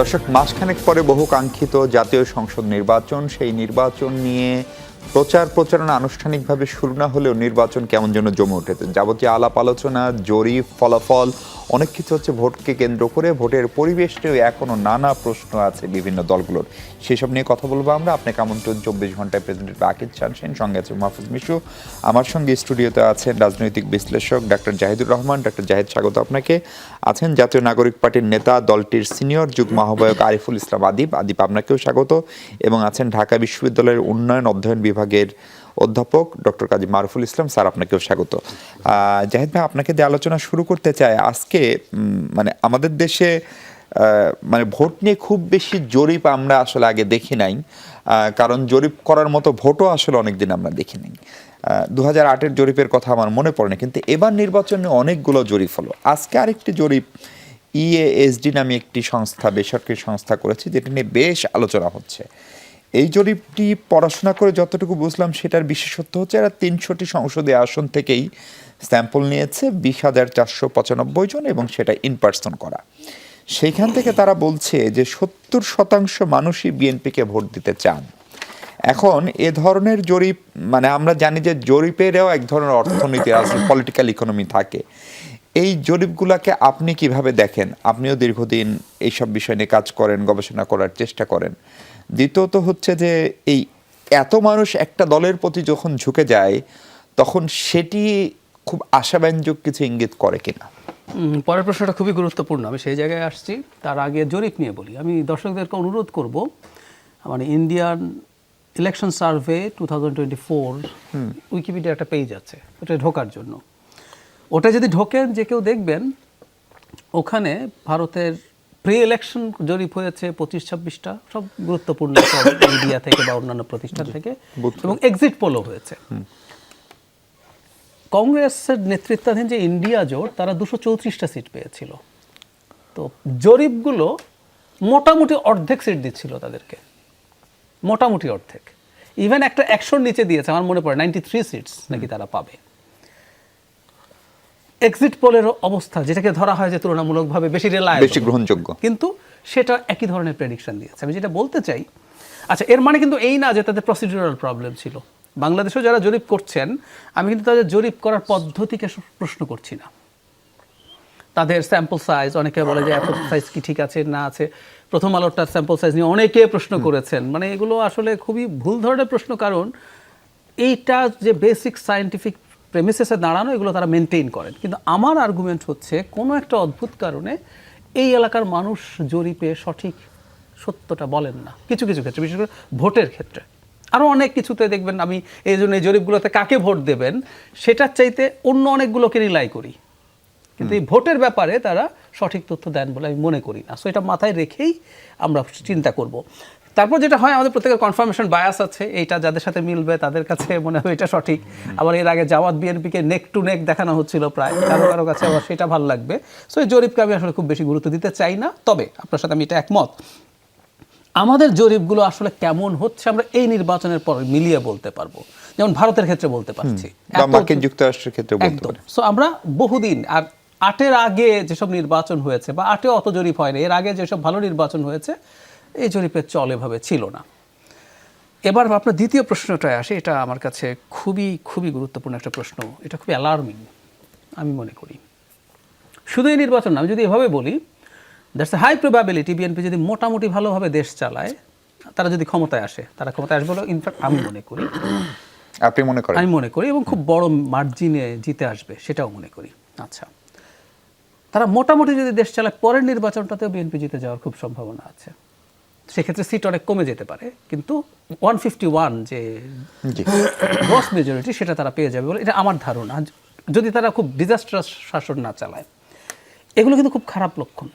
দর্শক, মাসখানেক পরে বহু কাঙ্ক্ষিত জাতীয় সংসদ নির্বাচন, সেই নির্বাচন নিয়ে প্রচারণা আনুষ্ঠানিকভাবে শুরু না হলেও নির্বাচন কেমন যেন জমে উঠেছে। যাবতীয় আলাপ আলোচনা, জরিপ, ফলাফল অনেক কিছু হচ্ছে ভোটকে কেন্দ্র করে। ভোটের পরিবেশটিও এখনো নানা প্রশ্ন আছে বিভিন্ন দলগুলোর, সেসব নিয়ে কথা বলবো আমরা। আপনাকে আমন্ত্রণ 24 ঘন্টায় প্রেজেন্টেড আকিদ শামসীন, সঙ্গে আছে মাহফুজ মিশু। আমার সঙ্গে স্টুডিওতে আছেন রাজনৈতিক বিশ্লেষক ডাক্তার জাহিদুর রহমান। ডাক্তার জাহিদ, স্বাগত আপনাকে। আছেন জাতীয় নাগরিক পার্টির নেতা, দলটির সিনিয়র যুগ্ম আহ্বায়ক আরিফুল ইসলাম আদিব। আপনাকেও স্বাগত। এবং আছেন ঢাকা বিশ্ববিদ্যালয়ের উন্নয়ন অধ্যয়ন বিভাগের অধ্যাপক ডক্টর কাজী মারুফুল ইসলাম। স্যার, আপনাকেও স্বাগত। জাহিদ ভাই, আপনাকে দিয়ে আলোচনা শুরু করতে চাই। আজকে আমাদের দেশে ভোট নিয়ে খুব বেশি জরিপ আমরা আসলে আগে দেখি নাই, কারণ জরিপ করার মতো ভোটও আসলে অনেকদিন আমরা দেখি নাই। 2008-এর জরিপের কথা আমার মনে পড়ে না, কিন্তু এবার নির্বাচনে অনেকগুলো জরিপ হলো। আজকে আরেকটি জরিপ ইএএসডি নামে একটি সংস্থা, বেসরকারি সংস্থা করেছে, যেটা নিয়ে বেশ আলোচনা হচ্ছে। এই জরিপটি পড়াশোনা করে যতটুকু বুঝলাম, সেটার বিশেষত্ব হচ্ছে এরা 300টি সংসদীয় আসন থেকেই স্যাম্পল নিয়েছে, 20,495 জন, এবং সেটা ইন পার্সন করা। সেইখান থেকে তারা বলছে যে 70% মানুষই বিএনপিকে ভোট দিতে চান। এখন এ ধরনের জরিপ, আমরা জানি যে জরিপেরও এক ধরনের অর্থনীতি আছে, পলিটিক্যাল ইকোনমি থাকে। এই জরিপগুলোকে আপনি কিভাবে দেখেন? আপনিও দীর্ঘদিন এইসব বিষয় নিয়ে কাজ করেন, গবেষণা করার চেষ্টা করেন। দ্বিতীয়ত হচ্ছে যে এই এত মানুষ একটা দলের প্রতি যখন ঝুঁকে যায়, তখন সেটি খুব আশাব্যঞ্জক কিছু ইঙ্গিত করে কিনা? পরের প্রশ্নটা খুবই গুরুত্বপূর্ণ, আমি সেই জায়গায় আসছি। তার আগে জরিপ নিয়ে বলি। আমি দর্শকদেরকে অনুরোধ করব, ইন্ডিয়ান ইলেকশন সার্ভে 2024 উইকিপিডিয়া একটা পেজ আছে, ওটা ঢোকার জন্য। ওটা যদি ঢোকেন, যে কেউ দেখবেন ওখানে ভারতের প্রি ইলেকশন জরিপ হয়েছে 25-26টা, সব গুরুত্বপূর্ণ সব মিডিয়া থেকে বা অন্যান্য প্রতিষ্ঠান থেকে, এবং এক্সিট পোলও হয়েছে। কংগ্রেসের নেতৃত্বাধীন যে ইন্ডিয়া জোট, তারা 234টা সিট পেয়েছিল। তো জরিপগুলো মোটামুটি অর্ধেক সিট দিচ্ছিল তাদেরকে, মোটামুটি অর্ধেক। ইভেন একটা 100-র নিচে দিয়েছে, আমার মনে পড়ে 93 সিটস নাকি তারা পাবে। এক্সিট পোলের অবস্থা, যেটাকে ধরা হয় যে তুলনামূলকভাবে বেশি রিলায়েবল, বেশি গ্রহণযোগ্য, কিন্তু সেটা একই ধরনের প্রেডিকশন দিয়েছে। আমি যেটা বলতে চাই, আচ্ছা, এর মানে কিন্তু এই না যে তাদের প্রসিডিউরাল প্রবলেম ছিল। বাংলাদেশেও যারা জরিপ করছেন, আমি কিন্তু তাদের জরিপ করার পদ্ধতিকে প্রশ্ন করছি না। তাদের স্যাম্পল সাইজ, অনেকে বলে যে স্যাম্পল সাইজ কি ঠিক আছে না আছে। প্রথম আলোটার স্যাম্পল সাইজ নিয়ে অনেকে প্রশ্ন করেছেন। এগুলো আসলে খুবই ভুল ধরনের প্রশ্ন, কারণ এইটা যে বেসিক সায়েন্টিফিক প্রেমিসেসে দাঁড়ানো, এগুলো তারা মেনটেন করেন। কিন্তু আমার আর্গুমেন্ট হচ্ছে, কোনো একটা অদ্ভুত কারণে এই এলাকার মানুষ জরিপে সঠিক সত্যটা বলেন না কিছু কিছু ক্ষেত্রে, বিশেষ করে ভোটের ক্ষেত্রে। আরও অনেক কিছুতে দেখবেন, আমি এই জন্য এই জরিপগুলোতে কাকে ভোট দেবেন সেটার চাইতে অন্য অনেকগুলোকে রিলাই করি, কিন্তু এই ভোটের ব্যাপারে তারা সঠিক তথ্য দেন বলে আমি মনে করি না। সো এটা মাথায় রেখেই আমরা চিন্তা করব। তারপর যেটা হয়, আমাদের প্রত্যেকের কনফার্মেশন বায়াস আছে। এইটা যাদের সাথে মিলবে তাদের কাছে মনে হবে এটা সঠিক। আবার এর আগে জামাত বিএনপিকে নেক টু নেক দেখানো হচ্ছিল প্রায়, কারো কারো কাছে আবার সেটা ভালো লাগবে। সো এই জরিপকে আমি আসলে খুব বেশি গুরুত্ব দিতে চাই না। তবে আপনার সাথে আমি এটা একমত, আমাদের জরিপগুলো আসলে কেমন হচ্ছে আমরা এই নির্বাচনের পর মিলিয়ে বলতে পারবো। যেমন ভারতের ক্ষেত্রে বলতে পারছি, যুক্তরাষ্ট্রের ক্ষেত্রে একদম। সো আমরা বহুদিন, আর 8-এর আগে যেসব নির্বাচন হয়েছে, বা 8-এ অত জরিপ হয়নি, এর আগে যেসব ভালো নির্বাচন হয়েছে, এই জরিপের চল এভাবে ছিল না। এবার আপনার দ্বিতীয় প্রশ্নটায় আসে, এটা আমার কাছে খুবই খুবই গুরুত্বপূর্ণ একটা প্রশ্ন। এটা খুবই অ্যালার্মিং আমি মনে করি। শুধু এই নির্বাচন না, আমি যদি এভাবে বলি, that's a high probability BNP যদি মোটামুটি ভালোভাবে দেশ চালায়, তারা যদি ক্ষমতায় আসে, তারা ক্ষমতায় আসবে বলে ইনফ্যাক্ট আমি মনে করি। আপনি মনে করেন? আমি মনে করি, এবং খুব বড় মার্জিনে জিতে আসবে, সেটাও মনে করি। আচ্ছা, তারা মোটামুটি যদি দেশ চালায়, পরের নির্বাচনটাতেও বিএনপি জিতে যাওয়ার খুব সম্ভাবনা আছে। সেক্ষেত্রে সিট অনেক কমে যেতে পারে, কিন্তু 151 যে গ্রস মেজরিটি, সেটা তারা পেয়ে যাবে বলে এটা আমার ধারণা, যদি তারা খুব ডিজাস্টারাস শাসন না চালায়। এগুলো কিন্তু খুব খারাপ লক্ষণ।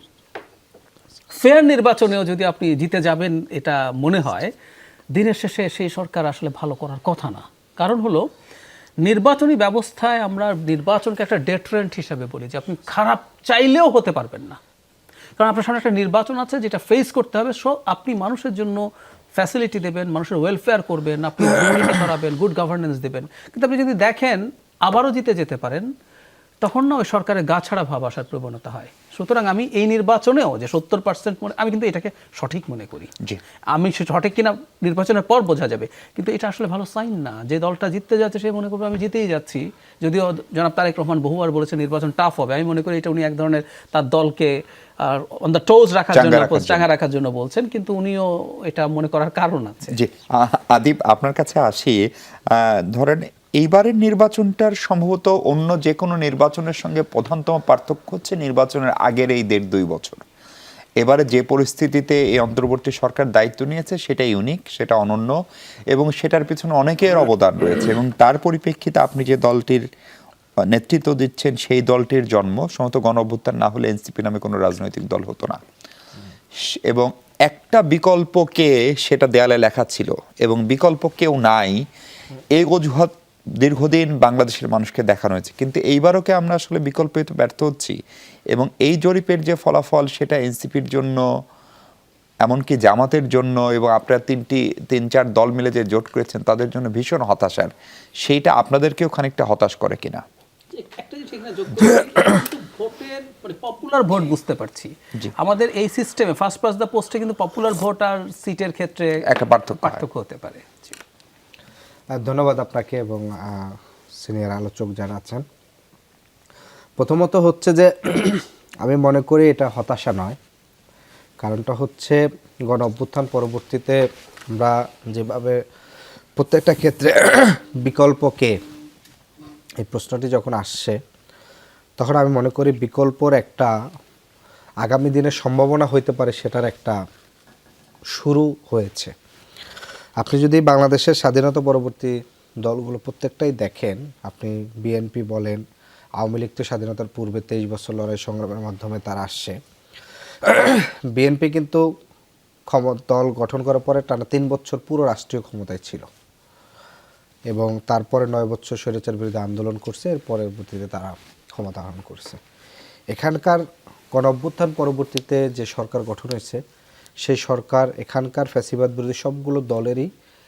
ফেয়ার নির্বাচনেও যদি আপনি জিতে যাবেন এটা মনে হয়, দিনের শেষে সেই সরকার আসলে ভালো করার কথা না। কারণ হলো, নির্বাচনী ব্যবস্থায় আমরা নির্বাচনকে একটা ডেটারেন্ট হিসাবে বলি যে আপনি খারাপ চাইলেও হতে পারবেন না, কারণ আপনার সামনে একটা নির্বাচন আছে যেটা ফেস করতে হবে। সো আপনি মানুষের জন্য ফ্যাসিলিটি দেবেন, মানুষের ওয়েলফেয়ার করবেন, আপনি দুর্নীতি করাবেন, গুড গভর্নেন্স দেবেন। কিন্তু আপনি যদি দেখেন আবারও জিতে যেতে পারেন, তখন না ওই সরকারের গা ছাড়া ভাব আসার প্রবণতা হয়। সুতরাং আমি এই নির্বাচনেও যে 70% আমি কিন্তু এটাকে সঠিক মনে করি। আমি সঠিক কিনা নির্বাচনের পর বোঝা যাবে, কিন্তু এটা আসলে ভালো সাইন না। যে দলটা জিততে যাচ্ছে সে মনে করবে আমি জিতেই যাচ্ছি, যদিও জনাব তারেক রহমান বহুবার বলেছে নির্বাচন টাফ হবে। আমি মনে করি এটা উনি এক ধরনের তার দলকে অন দ্য টোজ রাখার জন্য, চাঙ্গা রাখার জন্য বলছেন, কিন্তু উনিও এটা মনে করার কারণ আছে। জি, আদিব আপনার কাছে আসি। ধরেন এইবারের নির্বাচনটার সম্ভবত অন্য যে কোনো নির্বাচনের সঙ্গে প্রধানতম পার্থক্য হচ্ছে নির্বাচনের আগের এই 1.5-2 বছর। এবারে যে পরিস্থিতিতে এই অন্তর্বর্তী সরকার দায়িত্ব নিয়েছে সেটা ইউনিক, সেটা অনন্য, এবং সেটার পিছনে অনেকের অবদান রয়েছে। এবং তার পরিপ্রেক্ষিতে আপনি যে দলটির নেতৃত্ব দিচ্ছেন সেই দলটির জন্ম সম্ভবত গণ-অভ্যুত্থান না হলে এনসিপি নামে কোনো রাজনৈতিক দল হতো না, এবং একটা বিকল্পকে সেটা দেয়ালে লেখা ছিল, এবং বিকল্প কেউ নাই এই অজুহাত দীর্ঘদিন বাংলাদেশের মানুষকে দেখানো হয়েছে। কিন্তু এইবারও কি আমরা আসলে বিকল্প তো ব্যর্থ হচ্ছি? এবং এই জরিপের যে ফলাফল সেটা এনসিপির জন্য, এমনকি জামাতের জন্য, এবং আপনারা 3-4 দল মিলে যে জোট করেছেন তাদের জন্য ভীষণ হতাশার। সেইটা আপনাদেরকেও খানিকটা হতাশ করে কিনা? একটা জিনিস এখানে যোগ করি, ভোটের মানে পপুলার ভোট বুঝতে পারছি আমাদের এই সিস্টেমে ফার্স্ট পাস দ্য পোস্টে, কিন্তু পপুলার ভোট আর সিটের ক্ষেত্রে একটা পার্থক্য হতে পারে। ধন্যবাদ আপনাকে এবং সিনিয়র আলোচক যারা আছেন। প্রথমত হচ্ছে যে আমি মনে করি এটা হতাশা নয়। কারণটা হচ্ছে গণ-অভ্যুত্থান পরবর্তীতে আমরা যেভাবে প্রত্যেকটা ক্ষেত্রে বিকল্পকে এই প্রশ্নটি যখন আসছে, তখন আমি মনে করি বিকল্পর একটা আগামী দিনের সম্ভাবনা হইতে পারে, সেটার একটা শুরু হয়েছে। আপনি যদি বাংলাদেশের স্বাধীনতা পরবর্তী দলগুলো প্রত্যেকটাই দেখেন, আপনি বিএনপি বলেন, আওয়ামী লীগ তো স্বাধীনতার পূর্বে 23 বছর লড়াই সংগ্রামের মাধ্যমে তারা আসছে। বিএনপি কিন্তু দল গঠন করার পরে টানা 3 বছর পুরো রাষ্ট্রীয় ক্ষমতায় ছিল, এবং তারপরে 9 বছর স্বৈরাচার বিরুদ্ধে আন্দোলন করছে, এর পরবর্তীতে তারা ক্ষমতা গ্রহণ করছে। এখানকার গণ-অভ্যুত্থান পরবর্তীতে যে সরকার গঠন হয়েছে, সেই সরকার এখানকার ফ্যাসিবাদ বিরোধী সবগুলো দলেরই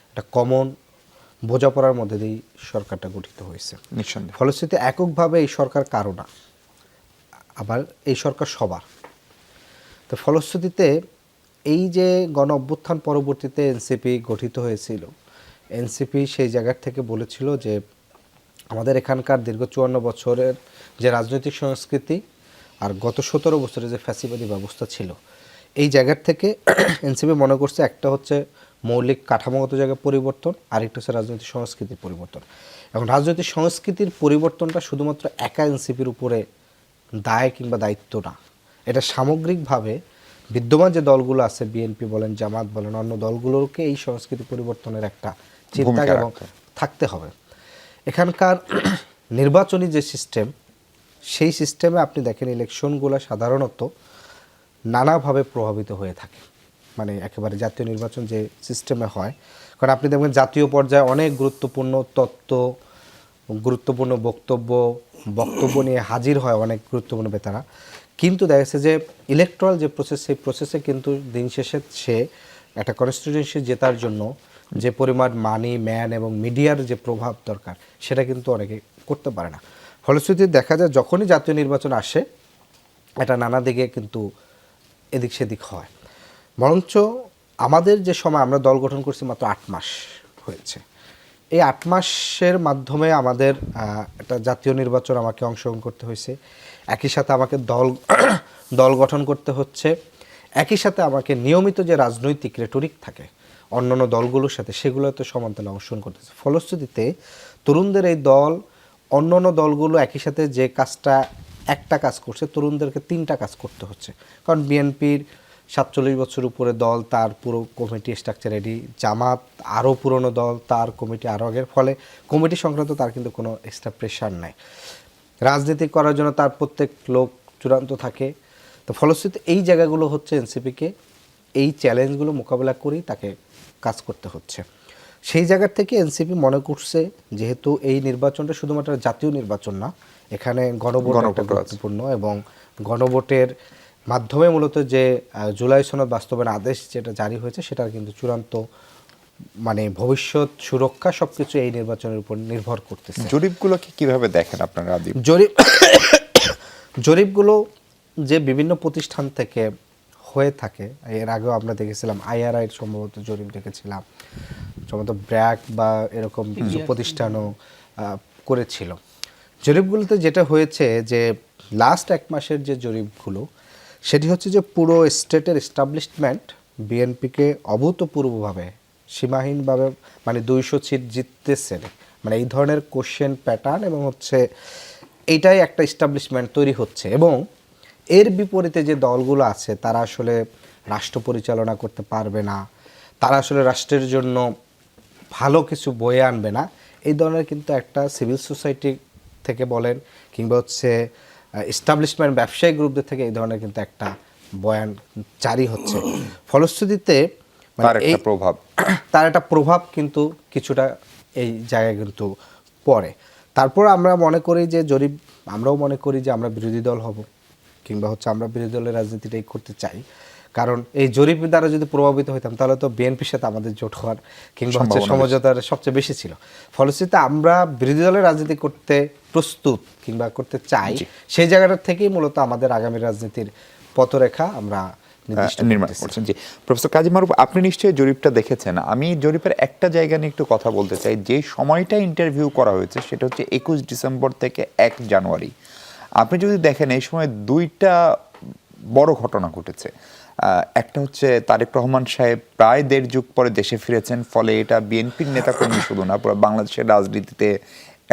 একটা কমন বোঝাপড়ার মধ্যে দিয়েই সরকারটা গঠিত হয়েছে। ফলশ্রুতিতে এককভাবে এই সরকার কারো না, আবার এই সরকার সবার। তো ফলশ্রুতিতে এই যে গণ-অভ্যুত্থান পরবর্তীতে এনসিপি গঠিত হয়েছিল, এনসিপি সেই জায়গার থেকে বলেছিল যে আমাদের এখানকার দীর্ঘ 54 বছরের যে রাজনৈতিক সংস্কৃতি আর গত 17 বছরের যে ফ্যাসিবাদী ব্যবস্থা ছিল, এই জায়গার থেকে এনসিপি মনে করছে একটা হচ্ছে মৌলিক কাঠামোগত জায়গায় পরিবর্তন, আরেকটা হচ্ছে রাজনৈতিক সংস্কৃতির পরিবর্তন। এখন রাজনৈতিক সংস্কৃতির পরিবর্তনটা শুধুমাত্র একা এনসিপির উপরে দায় কিংবা দায়িত্ব না, এটা সামগ্রিকভাবে বিদ্যমান যে দলগুলো আছে, বিএনপি বলেন, জামাত বলেন, অন্য দলগুলোকে এই সংস্কৃতি পরিবর্তনের একটা চিন্তা এবং থাকতে হবে। এখানকার নির্বাচনী যে সিস্টেম, সেই সিস্টেমে আপনি দেখেন ইলেকশনগুলো সাধারণত নানাভাবে প্রভাবিত হয়ে থাকে। মানে একেবারে জাতীয় নির্বাচন যে সিস্টেমে হয়, কারণ আপনি দেখবেন জাতীয় পর্যায়ে অনেক গুরুত্বপূর্ণ তত্ত্ব, গুরুত্বপূর্ণ বক্তব্য নিয়ে হাজির হয় অনেক গুরুত্বপূর্ণ নেতারা, কিন্তু দেখা যাচ্ছে যে ইলেকট্রাল যে প্রসেস, সেই প্রসেসে কিন্তু দিন শেষে সে একটা কনস্টিটিউয়েন্সি জেতার জন্য যে পরিমাণ মানি, ম্যান এবং মিডিয়ার যে প্রভাব দরকার, সেটা কিন্তু অনেকে করতে পারে না। ফলশ্রুতিতে দেখা যায় যখনই জাতীয় নির্বাচন আসে, এটা নানা দিকে কিন্তু এদিক সেদিক হয়। বরঞ্চ আমাদের যে সময় আমরা দল গঠন করছি মাত্র 8 মাস হয়েছে, এই 8 মাসের মাধ্যমে আমাদের একটা জাতীয় নির্বাচন আমাকে অংশগ্রহণ করতে হয়েছে, একই সাথে আমাকে দল গঠন করতে হচ্ছে, একই সাথে আমাকে নিয়মিত যে রাজনৈতিক রেটরিক থাকে অন্যান্য দলগুলোর সাথে, সেগুলোতে সমান্তরালে অংশগ্রহণ করতে হচ্ছে। ফলশ্রুতিতে তরুণদের এই দল অন্যান্য দলগুলো একই সাথে যে কাজটা একটা কাজ করছে, তরুণদেরকে 3টা কাজ করতে হচ্ছে। কারণ বিএনপির 47 বছর উপরে দল, তার পুরো কমিটি স্ট্রাকচার রেডি, জামাত আরও পুরনো দল, তার কমিটি আরও আগের, ফলে কমিটি সংক্রান্ত তার কিন্তু কোনো এক্সট্রা প্রেশার নাই। রাজনীতি করার জন্য তার প্রত্যেক লোক চূড়ান্ত থাকে। তো ফলশ্রুতিতে এই জায়গাগুলো হচ্ছে এনসিপিকে এই চ্যালেঞ্জগুলো মোকাবেলা করেই তাকে কাজ করতে হচ্ছে। সেই জায়গা থেকে এনসিপি মনে করছে যেহেতু এই নির্বাচনটা শুধুমাত্র জাতীয় নির্বাচন না, এখানে গণভোট একটা গুরুত্বপূর্ণ, এবং গণভোটের মাধ্যমে মূলত যে জুলাই সনদ বাস্তবায়ন আদেশ যেটা জারি হয়েছে সেটার কিন্তু চূড়ান্ত মানে ভবিষ্যৎ সুরক্ষা সবকিছু এই নির্বাচনের উপর নির্ভর করতেছে। জরিপগুলোকে কিভাবে দেখেন আপনারা? জরিপগুলো যে বিভিন্ন প্রতিষ্ঠান থেকে হয়ে থাকে, এর আগেও আমরা দেখেছিলাম IRI সম্ভবত জরিপ দেখেছিলাম, সম্ভবত ব্র্যাক বা এরকম কিছু প্রতিষ্ঠানও করেছিল। জরিপগুলোতে যেটা হয়েছে যে লাস্ট 1 মাসের যে জরিপগুলো, সেটি হচ্ছে যে পুরো স্টেটের এস্টাবলিশমেন্ট বিএনপিকে অভূতপূর্বভাবে সীমাহীনভাবে মানে 200 সিট জিততেছে, মানে এই ধরনের কোশ্চেন প্যাটার্ন, এবং হচ্ছে এইটাই একটা এস্টাবলিশমেন্ট তৈরি হচ্ছে। এবং এর বিপরীতে যে দলগুলো আছে তারা আসলে রাষ্ট্র পরিচালনা করতে পারবে না, তারা আসলে রাষ্ট্রের জন্য ভালো কিছু বয়ে আনবে না, এই ধরনের কিন্তু একটা সিভিল সোসাইটি থেকে বলেন কিংবা হচ্ছে এস্টাবলিশমেন্ট ব্যবসায়িক গ্রুপদের থেকে এই ধরনের কিন্তু একটা বয়ান জারি হচ্ছে। ফলশ্রুতিতে তার একটা প্রভাব কিন্তু কিছুটা এই জায়গায় কিন্তু পড়ে। তারপর আমরা মনে করি যে আমরাও মনে করি যে আমরা বিরোধী দল হব, কিংবা হচ্ছে আমরা বিরোধী দলের রাজনীতিটাই করতে চাই, কারণ এই জরিপ দ্বারা যদি প্রভাবিত হইতাম তাহলে তো বিএনপির সাথে আমাদের জোট হওয়ার কিংবা হচ্ছে সমঝোতার সবচেয়ে বেশি ছিল। ফলশ্রুতিতে আমরা বিরোধী দলের রাজনীতি করতে প্রস্তুত কিংবা করতে চাই, সেই জায়গাটা থেকেই মূলত আমাদের আগামী রাজনীতির পথরেখা আমরা নির্মাণ করছেন। জি, প্রফেসর কাজী মারুফ, আপনি নিশ্চয়ই জরিপটা দেখেছেন। আমি জরিপের একটা জায়গা নিয়ে একটু কথা বলতে চাই। যে সময়টা ইন্টারভিউ করা হয়েছে সেটা হচ্ছে 21 ডিসেম্বর থেকে 1 জানুয়ারি। আপনি যদি দেখেন এই সময় 2টা বড় ঘটনা ঘটেছে। একটা হচ্ছে তারেক রহমান সাহেব প্রায় 1.5 যুগ পরে দেশে ফিরেছেন, ফলে এটা বিএনপির নেতাকর্মী শুধু না, পুরো বাংলাদেশের রাজনীতিতে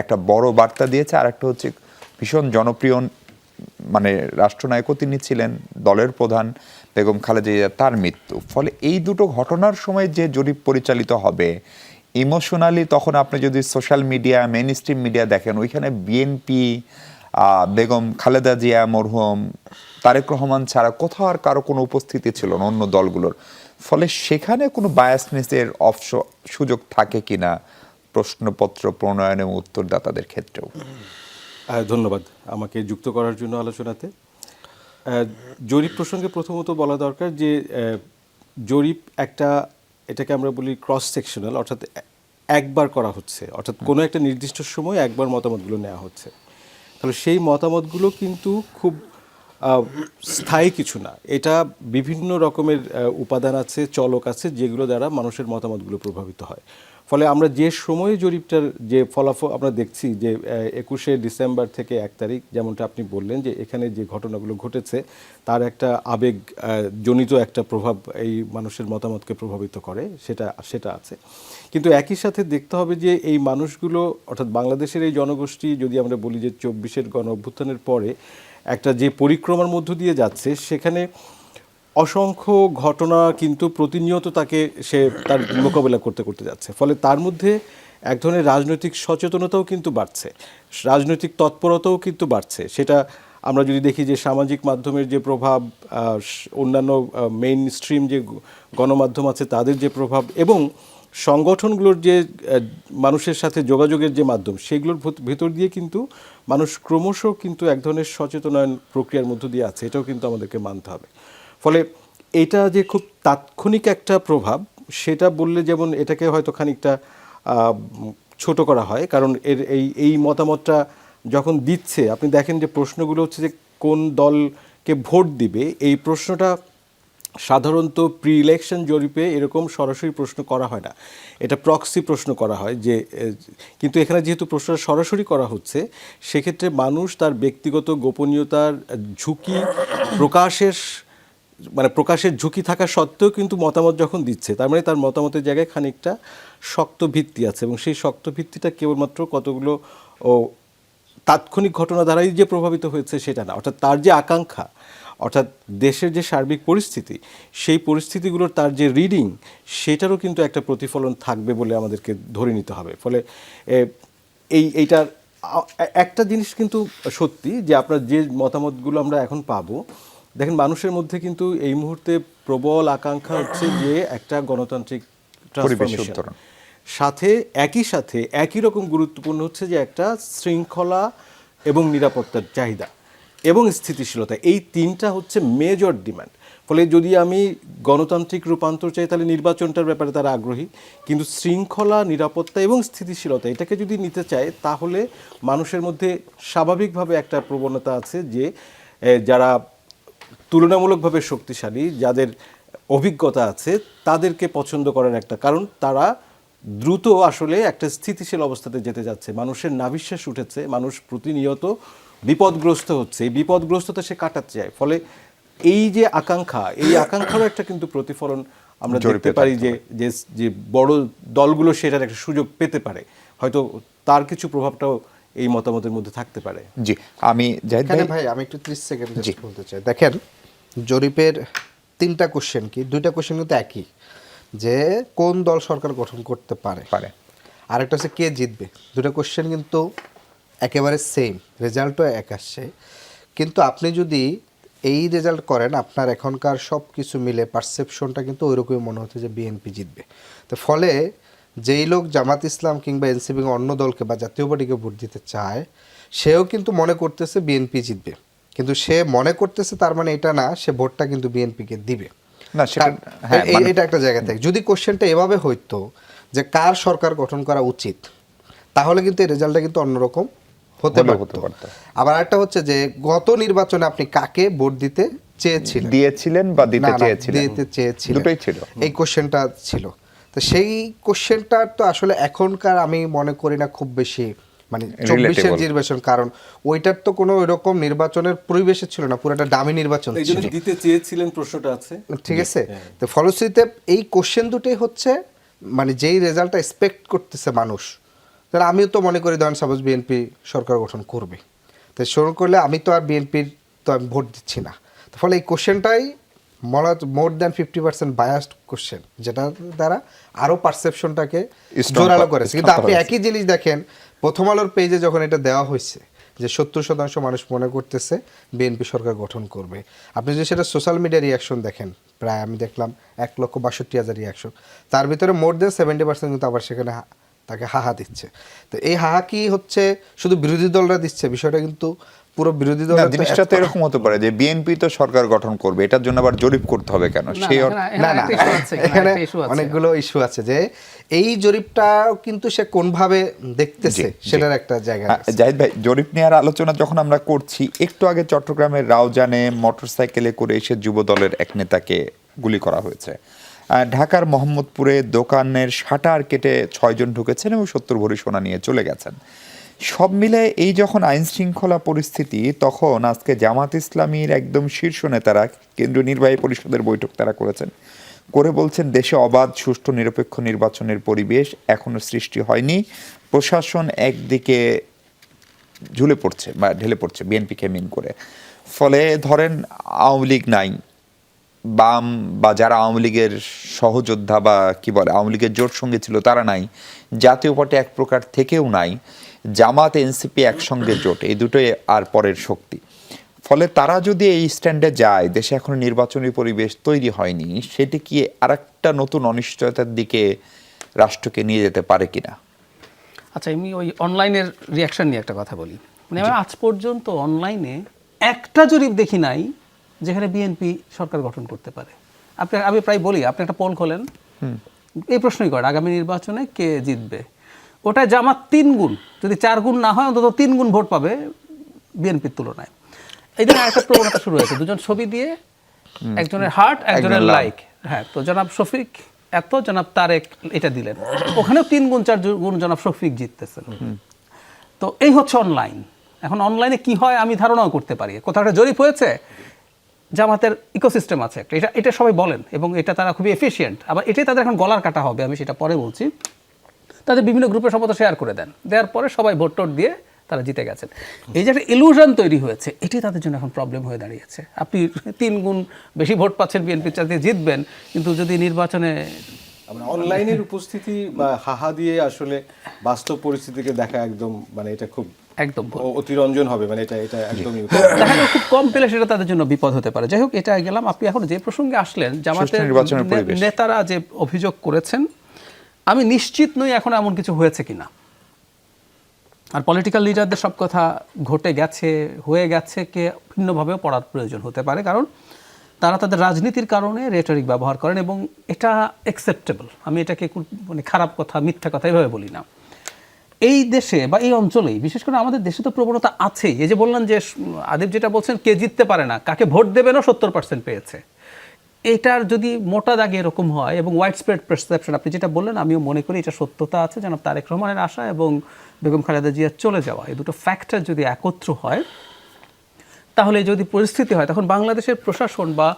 একটা বড় বার্তা দিয়েছে। আর একটা হচ্ছে ভীষণ জনপ্রিয় মানে রাষ্ট্রনায়কও তিনি ছিলেন, দলের প্রধান বেগম খালেদা জিয়া, তার মৃত্যু। ফলে এই দুটো ঘটনার সময় যে জরিপ পরিচালিত হবে, ইমোশনালি তখন আপনি যদি social media, main stream media দেখেন, ওইখানে বিএনপি, বেগম খালেদা জিয়া মরহুম, তারেক রহমান ছাড়া কোথাও আর কারো কোনো উপস্থিতি ছিল না অন্য দলগুলোর। ফলে সেখানে কোনো বায়াসনেসের সুযোগ থাকে কিনা প্রশ্নপত্র প্রণয়ন এবং উত্তরদাতাদের ক্ষেত্রেও? ধন্যবাদ আমাকে যুক্ত করার জন্য আলোচনাতে। জরিপ প্রসঙ্গে প্রথমত বলা দরকার যে জরিপ এটাকে আমরা বলি ক্রস সেকশনাল, অর্থাৎ একবার করা হচ্ছে, অর্থাৎ কোনো একটা নির্দিষ্ট সময় একবার মতামতগুলো নেওয়া হচ্ছে। তাহলে সেই মতামতগুলো কিন্তু খুব স্থায়ী কিছু না, এটা বিভিন্ন রকমের উপাদান আছে, চলক আছে, যেগুলো দ্বারা মানুষের মতামতগুলো প্রভাবিত হয়। ফলে আমরা যে সময়ে জরিপটার যে ফলাফল আমরা দেখছি যে 21 ডিসেম্বর থেকে 1 তারিখ, যেমনটা আপনি বললেন যে এখানে যে ঘটনাগুলো ঘটেছে তার একটা আবেগ জনিত একটা প্রভাব এই মানুষের মতামতকে প্রভাবিত করে, সেটা আছে। কিন্তু একই সাথে দেখতে হবে যে এই মানুষগুলো, অর্থাৎ বাংলাদেশের এই জনগোষ্ঠী, যদি আমরা বলি যে 24-এর গণ অভ্যুত্থানের পরে একটা যে পরিক্রমার মধ্য দিয়ে যাচ্ছে, সেখানে অসংখ্য ঘটনা কিন্তু প্রতিনিয়ত সে তার মোকাবেলা করতে যাচ্ছে। ফলে তার মধ্যে এক ধরনের রাজনৈতিক সচেতনতাও কিন্তু বাড়ছে, রাজনৈতিক তৎপরতাও কিন্তু বাড়ছে। সেটা আমরা যদি দেখি যে সামাজিক মাধ্যমের যে প্রভাব, অন্যান্য মেইন স্ট্রিম যে গণমাধ্যম আছে তাদের যে প্রভাব, এবং সংগঠনগুলোর যে মানুষের সাথে যোগাযোগের যে মাধ্যম, সেগুলোর ভেতর দিয়ে কিন্তু মানুষ ক্রমশ কিন্তু এক ধরনের সচেতনায়ন প্রক্রিয়ার মধ্য দিয়ে আছে, এটাও কিন্তু আমাদেরকে মানতে হবে। ফলে এটা যে খুব তাৎক্ষণিক একটা প্রভাব, সেটা বললে যেমন এটাকে হয়তো খানিকটা ছোট করা হয়, কারণ এই মতামতটা যখন দিচ্ছে, আপনি দেখেন যে প্রশ্নগুলো হচ্ছে যে কোন দলকে ভোট দিবে, এই প্রশ্নটা সাধারণত প্রি ইলেকশন জরিপে এরকম সরাসরি প্রশ্ন করা হয় না, এটা প্রক্সি প্রশ্ন করা হয় যে, কিন্তু এখানে যেহেতু প্রশ্নটা সরাসরি করা হচ্ছে, সেক্ষেত্রে মানুষ তার ব্যক্তিগত গোপনীয়তার ঝুঁকি প্রকাশের ঝুঁকি থাকা সত্ত্বেও কিন্তু মতামত যখন দিচ্ছে, তার মানে তার মতামতের জায়গায় খানিকটা শক্ত ভিত্তি আছে, এবং সেই শক্ত ভিত্তিটা কেবলমাত্র কতগুলো তাৎক্ষণিক ঘটনা দ্বারাই যে প্রভাবিত হয়েছে সেটা না, অর্থাৎ তার যে আকাঙ্ক্ষা, অর্থাৎ দেশের যে সার্বিক পরিস্থিতি, সেই পরিস্থিতিগুলোর তার যে রিডিং, সেটারও কিন্তু একটা প্রতিফলন থাকবে বলে আমাদেরকে ধরে নিতে হবে। ফলে এইটার একটা জিনিস কিন্তু সত্যি যে আপনার যে মতামতগুলো আমরা এখন পাবো, দেখেন মানুষের মধ্যে কিন্তু এই মুহূর্তে প্রবল আকাঙ্ক্ষা হচ্ছে যে একটা গণতান্ত্রিক ট্রান্সফরমেশন, সাথে একই রকম গুরুত্বপূর্ণ হচ্ছে যে একটা শৃঙ্খলা এবং নিরাপত্তার চাহিদা এবং স্থিতিশীলতা, এই তিনটা হচ্ছে মেজর ডিমান্ড। ফলে যদি আমি গণতান্ত্রিক রূপান্তর চাই তাহলে নির্বাচনটার ব্যাপারে তারা আগ্রহী, কিন্তু শৃঙ্খলা, নিরাপত্তা এবং স্থিতিশীলতা এটাকে যদি নিতে চায় তাহলে মানুষের মধ্যে স্বাভাবিকভাবে একটা প্রবণতা আছে যে যারা তুলনামূলকভাবে শক্তিশালী, যাদের অভিজ্ঞতা আছে, তাদেরকে পছন্দ করার একটা কারণ তারা দ্রুত আসলে একটা স্থিতিশীল অবস্থাতে যেতে যাচ্ছে। মানুষের নাভিশ্বাস উঠেছে, মানুষ প্রতিনিয়ত বিপদগ্রস্ত হচ্ছে, এই বিপদগ্রস্ততা সে কাটাতে চায়। ফলে এই যে আকাঙ্ক্ষা, এই আকাঙ্ক্ষারও একটা কিন্তু প্রতিফলন আমরা দেখতে পারি যে যে বড় দলগুলো সেটার একটা সুযোগ পেতে পারে, হয়তো তার কিছু প্রভাবটাও এই মতামতের মধ্যে থাকতে পারে। জি, আমি জাহিদ ভাই আমি একটু 30 সেকেন্ড বলতে চাই। দেখেন, জরিপের 3টা কোশ্চেন, কি 2টা কোশ্চেন কিন্তু একই, যে কোন দল সরকার গঠন করতে পারে, আরেকটা হচ্ছে কে জিতবে। 2টা কোশ্চেন কিন্তু একেবারে সেম, রেজাল্টও এক আসছে। কিন্তু আপনি যদি এই রেজাল্ট করেন, আপনার এখনকার সব কিছু মিলে পারসেপশনটা কিন্তু ওইরকমই মনে হচ্ছে যে বিএনপি জিতবে। তো ফলে যেই লোক জামাত ইসলাম কিংবা এনসিপি অন্য দলকে বা জাতীয় পার্টিকে ভোট দিতে চায়, সেও কিন্তু মনে করতেছে বিএনপি জিতবে, কিন্তু সে মনে করতেছে তার মানে এটা না সে ভোটটা কিন্তু বিএনপিকে দিবে না। এটা একটা জায়গা থেকে যদি কোশ্চেনটা এভাবে হইতো যে কার সরকার গঠন করা উচিত, তাহলে কিন্তু এই রেজাল্টটা কিন্তু অন্যরকম হতে পারতো। আবার একটা হচ্ছে যে গত নির্বাচনে আপনি কাকে ভোট দিতে দিয়েছিলেন বা দিতে চেয়েছিলেন, দুটোই ছিল, এই কোশ্চেনটা ছিল। তো সেই কোশ্চেনটা তো আসলে এখনকার আমি মনে করি না খুব বেশি মানে 24-এর নির্বাচন, কারণ ওইটার তো কোনো এরকম নির্বাচনের পরিবেশে ছিল না, পুরোটা ডামি নির্বাচন ছিল, দিতে চেয়েছিলেন প্রশ্নটা আছে, ঠিক আছে। তো ফলশ্রুতিতে এই কোশ্চেন দুটোই হচ্ছে মানে যেই রেজাল্টটা এক্সপেক্ট করতেছে মানুষ, তাহলে আমিও তো মনে করি ধরেন সাপোজ বিএনপি সরকার গঠন করবে, তো শুরু করলে আমি তো আর বিএনপির তো আমি ভোট দিচ্ছি না। তো ফলে এই কোশ্চেনটাই মোর দ্যান 50% বায়াসড কোশ্চেন, যেটার দ্বারা আরও পারসেপশনটাকে জোরালো করেছে। কিন্তু আপনি একই জিনিস দেখেন প্রথম আলোর পেজে যখন এটা দেওয়া হয়েছে যে 70% মানুষ মনে করতেছে বিএনপি সরকার গঠন করবে, আপনি যদি সেটা সোশ্যাল মিডিয়া রিয়াকশন দেখেন, প্রায় আমি দেখলাম 1,62,000 রিয়াকশন, তার ভিতরে মোর দ্যান 70% কিন্তু আবার সেখানে তাকে হাহা দিচ্ছে। তো এই হাহা কি হচ্ছে শুধু বিরোধী দলরা দিচ্ছে, বিষয়টা কিন্তু পুরো বিরোধী দল। জিনিসটা তো এরকম হতে পারে যে বিএনপি তো সরকার গঠন করবে, এটার জন্য আবার জরিপ করতে হবে কেন? সেই এখানে অনেকগুলো ইস্যু আছে যে এই জরিপটা কিন্তু সে কোনভাবে দেখতেছে সেটার একটা জায়গা। জাহিদ ভাই, জরিপ নেওয়ার আলোচনা যখন আমরা করছি, একটু আগে চট্টগ্রামের রাউজানে মোটরসাইকেলে করে এসে যুব দলের এক নেতাকে গুলি করা হয়েছে। ঢাকার মোহাম্মদপুরে দোকানের শাটার কেটে 6 জন ঢুকেছেন এবং 70 ভরি সোনা নিয়ে চলে গেছেন। সব মিলে এই যখন আইন শৃঙ্খলা পরিস্থিতি, তখন আজকে জামাত ইসলামীর একদম শীর্ষ নেতারা কেন্দ্রীয় নির্বাহী পরিষদের বৈঠক তারা করেছেন, করে বলছেন দেশে অবাধ সুষ্ঠু নিরপেক্ষ নির্বাচনের পরিবেশ এখনো সৃষ্টি হয়নি, প্রশাসন একদিকে ঝুলে পড়ছে বা ঢেলে পড়ছে বিএনপিকে মিন করে। ফলে ধরেন আওয়ামী লীগ নাই, বাম বা যারা আওয়ামী লীগের সহযোদ্ধা বা কি বলে আওয়ামী লীগের জোট সঙ্গে ছিল তারা নাই, জাতীয় পার্টি এক প্রকার থেকেও নাই, জামাত এনসিপি একসঙ্গে জোট, এই দুটোই আর পরের শক্তি। ফলে তারা যদি এই স্ট্যান্ডে যায়, দেশে এখনো নির্বাচনী পরিবেশ তৈরি হয়নি, সেটি কি আরেকটা নতুন অনিশ্চয়তার দিকে রাষ্ট্রকে নিয়ে যেতে পারে কিনা? আচ্ছা, আমি ওই অনলাইনের রিয়াকশন নিয়ে একটা কথা বলি। মানে আমি আজ পর্যন্ত অনলাইনে একটা জরিপ দেখি নাই যেখানে বিএনপি সরকার গঠন করতে পারে। আমি প্রায় বলি, আপনি একটা পোল খোলেন, এই প্রশ্নই করেন আগামী নির্বাচনে কে জিতবে, ওটা জামাত 3 গুণ, যদি 4 গুণ না হয় অন্তত 3 গুণ ভোট পাবে বিএনপির তুলনায়। এই জন্য একটা প্রবণতা শুরু হয়েছে, 2জন ছবি দিয়ে একজনের হার্ট একজনের লাইক। হ্যাঁ, তো জনাব শফিক এত, জনাব তারেক এটা দিলেন, ওখানেও 3 গুণ 4 গুণ জনাব শফিক জিততেছেন। তো এই হচ্ছে অনলাইন। এখন অনলাইনে কি হয় আমি ধারণাও করতে পারি। কোথাও একটা জরিপ হয়েছে, জামাতের ইকোসিস্টেম আছে একটা, এটা সবাই বলেন এবং এটা তারা খুবই এফিশিয়েন্ট। আবার এটাই তাদের এখন গলার কাটা হবে, আমি সেটা পরে বলছি। তাদের বিভিন্ন গ্রুপে সম্ভবত শেয়ার করে দেন, দেওয়ার পরে সবাই ভোট টোট দিয়ে তারা জিতে গেছেন। এই যে একটা ইলুশন তৈরি হয়েছে, এটি তাদের জন্য এখন প্রবলেম হয়ে দাঁড়িয়েছে। আপনি 3 গুণ বেশি ভোট পাচ্ছেন, বিএনপির চাইতে জিতবেন, কিন্তু যদি নির্বাচনে অনলাইনের উপস্থিতি বা হাহা দিয়ে আসলে বাস্তব পরিস্থিতিকে দেখা একদম মানে এটা খুব একদম অতিরঞ্জন হবে, মানে এটা একদমই খুব কম পেলে সেটা তাদের জন্য বিপদ হতে পারে। যাই হোক, এটা গেলাম। আপনি এখন যে প্রসঙ্গে আসলেন, জামাতের নেতারা যে অভিযোগ করেছেন আমি নিশ্চিত নই এখন এমন কিছু হয়েছে কিনা। আর পলিটিক্যাল লিডারদের সব কথা ঘটে গেছে, হয়ে গেছে, কে ভিন্নভাবেও পড়ার প্রয়োজন হতে পারে, কারণ তারা তাদের রাজনীতির কারণে রেটরিক ব্যবহার করেন এবং এটা অ্যাকসেপ্টেবল। আমি এটাকে মানে খারাপ কথা, মিথ্যা কথা এভাবে বলি না। এই দেশে বা এই অঞ্চলেই, বিশেষ করে আমাদের দেশে তো প্রবণতা আছেই। এই যে বললাম যে আদিব যেটা বলছেন, কে জিততে পারে না, কাকে ভোট দেবেনও 70% পেয়েছে। এটার যদি মোটা দাগে এরকম হয় এবং ওয়াইড স্প্রেড পারসেপশন, আপনি যেটা বললেন আমিও মনে করি এটা সত্যতা আছে, যেন তারেক রহমানের আশা এবং বেগম খালেদা জিয়ার চলে যাওয়া, এই দুটো ফ্যাক্টর যদি একত্র হয়, তাহলে যদি পরিস্থিতি হয়, তখন বাংলাদেশের প্রশাসন বা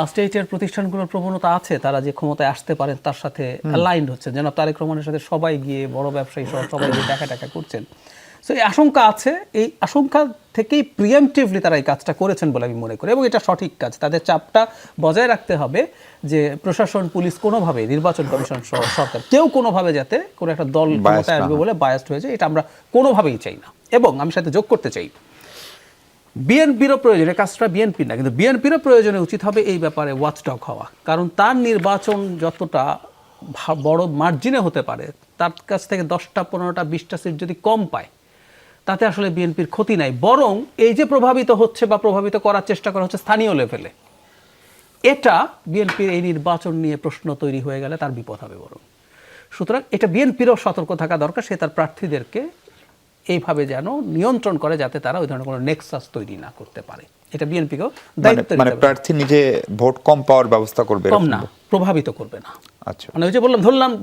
স্টেটের প্রতিষ্ঠানগুলোর প্রবণতা আছে তারা যে ক্ষমতায় আসতে পারেন তার সাথে অ্যালাইন্ড হচ্ছে, যেন তারেক রহমানের সাথে সবাই গিয়ে, বড় ব্যবসায়ী সহ সবাই গিয়ে দেখা করছেন। সো এই আশঙ্কা আছে, এই আশঙ্কা থেকেই প্রিএমটিভলি তারা এই কাজটা করেছেন বলে আমি মনে করি, এবং এটা সঠিক কাজ। তাদের চাপটা বজায় রাখতে হবে যে প্রশাসন, পুলিশ কোনোভাবে, নির্বাচন কমিশন সহ সরকার, কেউ কোনোভাবে যাতে কোনো একটা দল ক্ষমতায় আসবে বলে বায়াসড হয়ে যায়, এটা আমরা কোনোভাবেই চাই না। এবং আমি সাথে যোগ করতে চাই, বিএনপিরও প্রয়োজনে, কাজটা বিএনপির না, কিন্তু বিএনপিরও প্রয়োজনে উচিত হবে এই ব্যাপারে ওয়াচডগ হওয়া, কারণ তার নির্বাচন যতটা বড় মার্জিনে হতে পারে, তার কাছ থেকে 10টা 15টা 20টা সিট যদি কম পায়, তাতে আসলে বিএনপির ক্ষতি নাই, বরং এই যে প্রভাবিত হচ্ছে বা প্রভাবিত করার চেষ্টা করা হচ্ছে স্থানীয় লেভেলে, এটা বিএনপির এই নির্বাচন নিয়ে প্রশ্ন তৈরি হয়ে গেলে তার বিপদ হবে বরং। সুতরাং এটা বিএনপিরও সতর্ক থাকা দরকার, সে তার প্রার্থীদেরকে এইভাবে যেন নিয়ন্ত্রণ করে যাতে তারা ওই ধরনের কোনো নেক্সাস তৈরি না করতে পারে। এটা বিএনপিকেও দায়িত্ব নিতে হবে। মানে প্রার্থী নিজে ভোট কম পাওয়ার ব্যবস্থা করবে, কম না, প্রভাবিত করবে না। আচ্ছা, মানে ওই যে বললাম,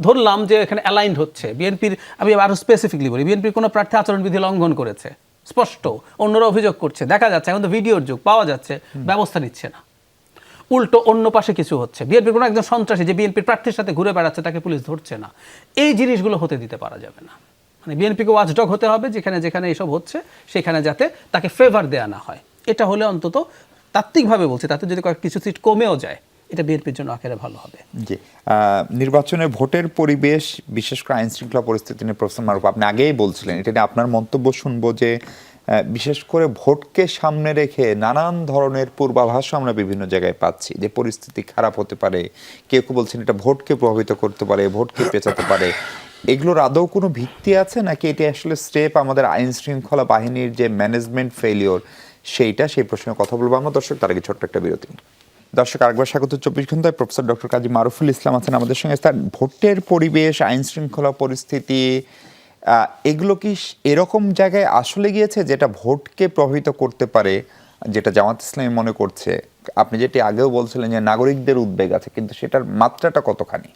ধরলাম যে এখানে অ্যালাইন্ড হচ্ছে বিএনপির, আমি আরো স্পেসিফিকলি বলি, বিএনপির কোনো প্রার্থী আচরণবিধি লঙ্ঘন করেছে, স্পষ্ট, অন্যরা অভিযোগ করছে, দেখা যাচ্ছে, এখন তো ভিডিওর যুগ, পাওয়া যাচ্ছে, ব্যবস্থা নিচ্ছে না, উল্টো অন্য পাশে কিছু হচ্ছে, বিএনপির কোনো একজন সন্ত্রাসী যে বিএনপির প্রার্থীর সাথে ঘুরে বেড়াচ্ছে তাকে পুলিশ ধরছে না, এই জিনিসগুলো হতে দিতে পারা যাবে না। মানে বিএনপিকে ওয়াচডগ হতে হবে, যেখানে যেখানে এইসব হচ্ছে সেখানে যাতে তাকে ফেভার দেয়া না হয়। এটা হলে অন্তত তাত্ত্বিকভাবে বলছি, তাতে যদি কিছু সিট কমেও যায়, এটা বিএনপির জন্য আখেরে ভালো হবে। জি, নির্বাচনে ভোটের পরিবেশ, বিশেষ করে আইন শৃঙ্খলা পরিস্থিতি নিয়ে প্রফেসর মারুফ আপনি আগেই বলছিলেন, এটা নিয়ে আপনার মন্তব্য শুনবো যে বিশেষ করে ভোটকে সামনে রেখে নানান ধরনের পূর্বাভাস আমরা বিভিন্ন জায়গায় পাচ্ছি যে পরিস্থিতি খারাপ হতে পারে, কেউ কেউ বলছেন এটা ভোটকে প্রভাবিত করতে পারে, ভোটকে পেঁচাতে পারে। এগুলোর আদৌ কোনো ভিত্তি আছে নাকি এটি আসলে স্টেপ আমাদের আইন শৃঙ্খলা বাহিনীর যে ম্যানেজমেন্ট ফেলিওর সেই প্রশ্নে কথা বলবো আমরা। দর্শক, তার আগে ছোট্ট একটা বিরতি। দর্শক, আরেকবার স্বাগত 24 ঘন্টায়। প্রফেসর ডক্টর কাজী মারুফুল ইসলাম আছেন আমাদের সঙ্গে। তার ভোটের পরিবেশ, আইন শৃঙ্খলা পরিস্থিতি, এগুলো কি এরকম জায়গায় আসলে গিয়েছে যেটা ভোটকে প্রভাবিত করতে পারে, যেটা জামাত ইসলামী মনে করছে? আপনি যেটি আগেও বলছিলেন যে নাগরিকদের উদ্বেগ আছে, কিন্তু সেটার মাত্রাটা কতখানি?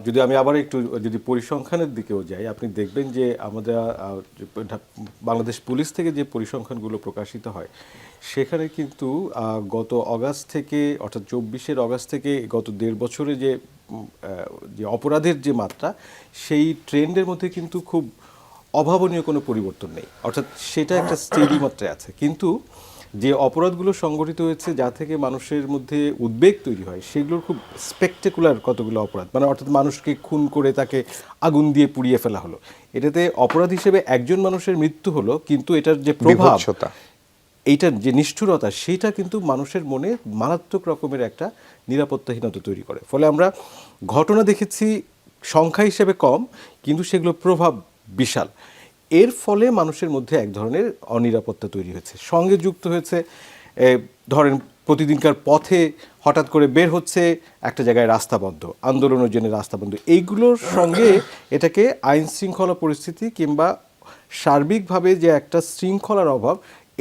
যদি আমি আবার একটু যদি পরিসংখ্যানের দিকেও যাই, আপনি দেখবেন যে আমাদের বাংলাদেশ পুলিশ থেকে যে পরিসংখ্যানগুলো প্রকাশিত হয়, সেখানে কিন্তু গত অগাস্ট থেকে, অর্থাৎ 24 অগাস্ট থেকে গত 1.5 বছরে যে অপরাধের যে মাত্রা, সেই ট্রেন্ডের মধ্যে কিন্তু খুব অভাবনীয় কোনো পরিবর্তন নেই, অর্থাৎ সেটা একটা স্টেডি মাত্রায় আছে। কিন্তু যে অপরাধগুলো সংগঠিত হয়েছে, যা থেকে মানুষের মধ্যে উদ্বেগ তৈরি হয়, সেগুলোর খুব স্পেকটেকুলার কতগুলো অপরাধ, মানে অর্থাৎ মানুষকে খুন করে তাকে আগুন দিয়ে পুড়িয়ে ফেলা হলো। এটাতে অপরাধ হিসেবে একজন মানুষের মৃত্যু হলো, কিন্তু এটার যে প্রভাব, এইটার যে নিষ্ঠুরতা, সেটা কিন্তু মানুষের মনে মারাত্মক রকমের একটা নিরাপত্তাহীনতা তৈরি করে। ফলে আমরা ঘটনা দেখেছি সংখ্যা হিসেবে কম, কিন্তু সেগুলো প্রভাব বিশাল। এর ফলে মানুষের মধ্যে এক ধরনের অনিরাপত্তা তৈরি হয়েছে। সঙ্গে যুক্ত হয়েছে, ধরেন প্রতিদিনকার পথে হঠাৎ করে বের হচ্ছে, একটা জায়গায় রাস্তা বন্ধ, আন্দোলনের জন্য রাস্তা বন্ধ, এইগুলোর সঙ্গে এটাকে আইন শৃঙ্খলা পরিস্থিতি কিংবা সার্বিকভাবে যে একটা শৃঙ্খলার অভাব,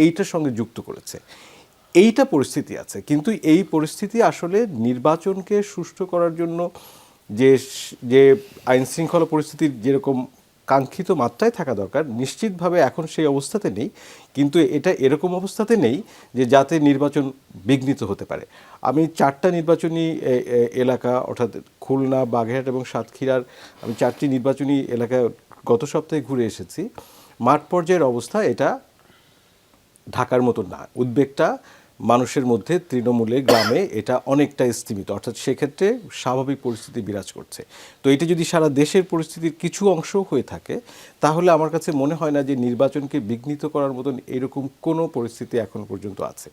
এইটার সঙ্গে যুক্ত করেছে। এইটা পরিস্থিতি আছে, কিন্তু এই পরিস্থিতি আসলে নির্বাচনকে সুষ্ঠু করার জন্য যে আইন শৃঙ্খলা পরিস্থিতির যেরকম কাঙ্ক্ষিত মাত্রায় থাকা দরকার, নিশ্চিতভাবে এখন সেই অবস্থাতে নেই। কিন্তু এটা এরকম অবস্থাতে নেই যে যাতে নির্বাচন বিঘ্নিত হতে পারে। আমি 4টা নির্বাচনী এলাকা, অর্থাৎ খুলনা, বাগেরহাট এবং সাতক্ষীরার, আমি 4টি নির্বাচনী এলাকায় গত সপ্তাহে ঘুরে এসেছি। মাঠ পর্যায়ের অবস্থা এটা ঢাকার মতো না, উদ্বেগটা মানুষের মধ্যে তৃণমূলে গ্রামে এটা অনেকটা স্থিমিত, অর্থাৎ সেক্ষেত্রে স্বাভাবিক পরিস্থিতি বিরাজ করছে। তো এটা যদি সারা দেশের পরিস্থিতির কিছু অংশ হয়ে থাকে তাহলে আমার কাছে মনে হয় না যে নির্বাচনকে বিঘ্নিত করার মতন এরকম কোনো পরিস্থিতি এখন পর্যন্ত আছে।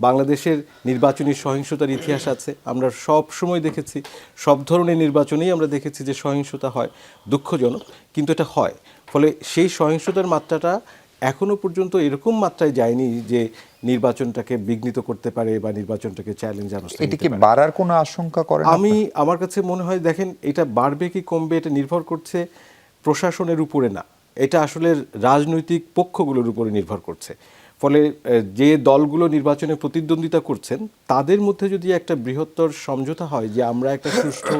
বাংলাদেশের নির্বাচনী সহিংসতার ইতিহাস আছে, আমরা সব সময় দেখেছি, সব ধরনের নির্বাচনেই আমরা দেখেছি যে সহিংসতা হয়, দুঃখজনক কিন্তু এটা হয়। ফলে সেই সহিংসতার মাত্রাটা এখনো পর্যন্ত এরকম মাত্রায় যায়নি যে নির্বাচনটাকে বিঘ্নিত করতে পারে বা নির্বাচনটাকে চ্যালেঞ্জ জানাতে এটা কি বাড়ার কোনো আশঙ্কা করেন? আমার কাছে মনে হয়, দেখেন, এটা বাড়বে কি কমবে এটা নির্ভর করছে প্রশাসনের উপরে না, এটা আসলে রাজনৈতিক পক্ষগুলোর উপরে নির্ভর করছে। ফলে যে দলগুলো নির্বাচনে প্রতিদ্বন্দ্বিতা করছেন তাদের মধ্যে যদি একটা বৃহত্তর সমঝোতা হয় যে আমরা একটা সুষ্ঠু,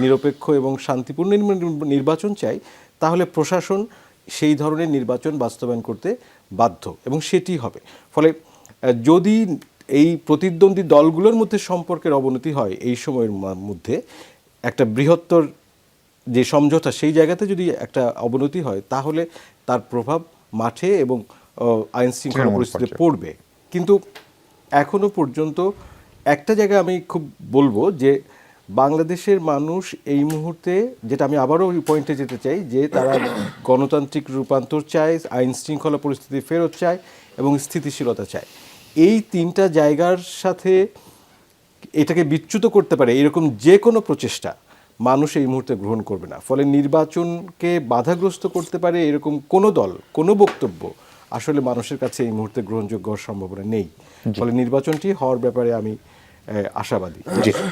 নিরপেক্ষ এবং শান্তিপূর্ণ নির্বাচন চাই, তাহলে প্রশাসন সেই ধরনের নির্বাচন বাস্তবায়ন করতে বাধ্য এবং সেটি হবে। ফলে যদি এই প্রতিদ্বন্দ্বী দলগুলোর মধ্যে সম্পর্কের অবনতি হয় এই সময়ের মধ্যে, একটা বৃহত্তর যে সমঝোতা সেই জায়গাতে যদি একটা অবনতি হয় তাহলে তার প্রভাব মাঠে এবং আইন শৃঙ্খলা পরিস্থিতিতে পড়বে। কিন্তু এখনো পর্যন্ত একটা জায়গায় আমি খুব বলবো যে বাংলাদেশের মানুষ এই মুহূর্তে, যেটা আমি আবারও ওই পয়েন্টে যেতে চাই, যে তারা গণতান্ত্রিক রূপান্তর চায়, আইন শৃঙ্খলা পরিস্থিতি ফেরত চায় এবং স্থিতিশীলতা চায়। এই তিনটা জায়গার সাথে এটাকে বিচ্যুত করতে পারে এরকম যে কোনো প্রচেষ্টা মানুষ এই মুহূর্তে গ্রহণ করবে না। ফলে নির্বাচনকে বাধাগ্রস্ত করতে পারে এরকম কোনো দল, কোনো বক্তব্য আসলে মানুষের কাছে এই মুহূর্তে গ্রহণযোগ্য হওয়ার সম্ভাবনা নেই। ফলে নির্বাচনটি হওয়ার ব্যাপারে আমি আশাবাদী।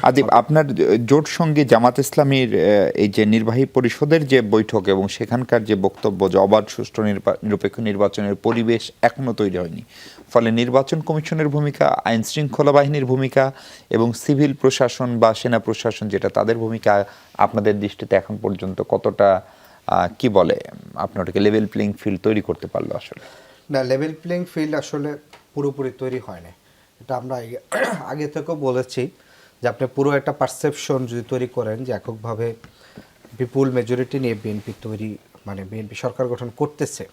আদিব, আপনার জোট সঙ্গে জামাত ইসলামীর এই যে নির্বাহী পরিষদের যে বৈঠক এবং সেখানকার যে বক্তব্য যে অবাধ, সুষ্ঠু, নিরপেক্ষ নির্বাচনের পরিবেশ এখনো তৈরি হয়নি, ফলে নির্বাচন কমিশনের ভূমিকা, আইন শৃঙ্খলা বাহিনীর ভূমিকা এবং সিভিল প্রশাসন বা সেনা প্রশাসন যেটা, তাদের ভূমিকা আপনাদের দৃষ্টিতে এখন পর্যন্ত কতটা কি বলে আপনাদেরকে লেভেল প্লেইং ফিল্ড তৈরি করতে পারলো? আসলে না, লেভেল প্লেইং ফিল্ড আসলে পুরোপুরি তৈরি হয় না। এটা আমরা আগে থেকেও বলেছি যে আপনি পুরো একটা পারসেপশন যদি তৈরি করেন যে এককভাবে বিপুল মেজরিটি নিয়ে বিএনপি তৈরি, মানে বিএনপি সরকার গঠন করতেছে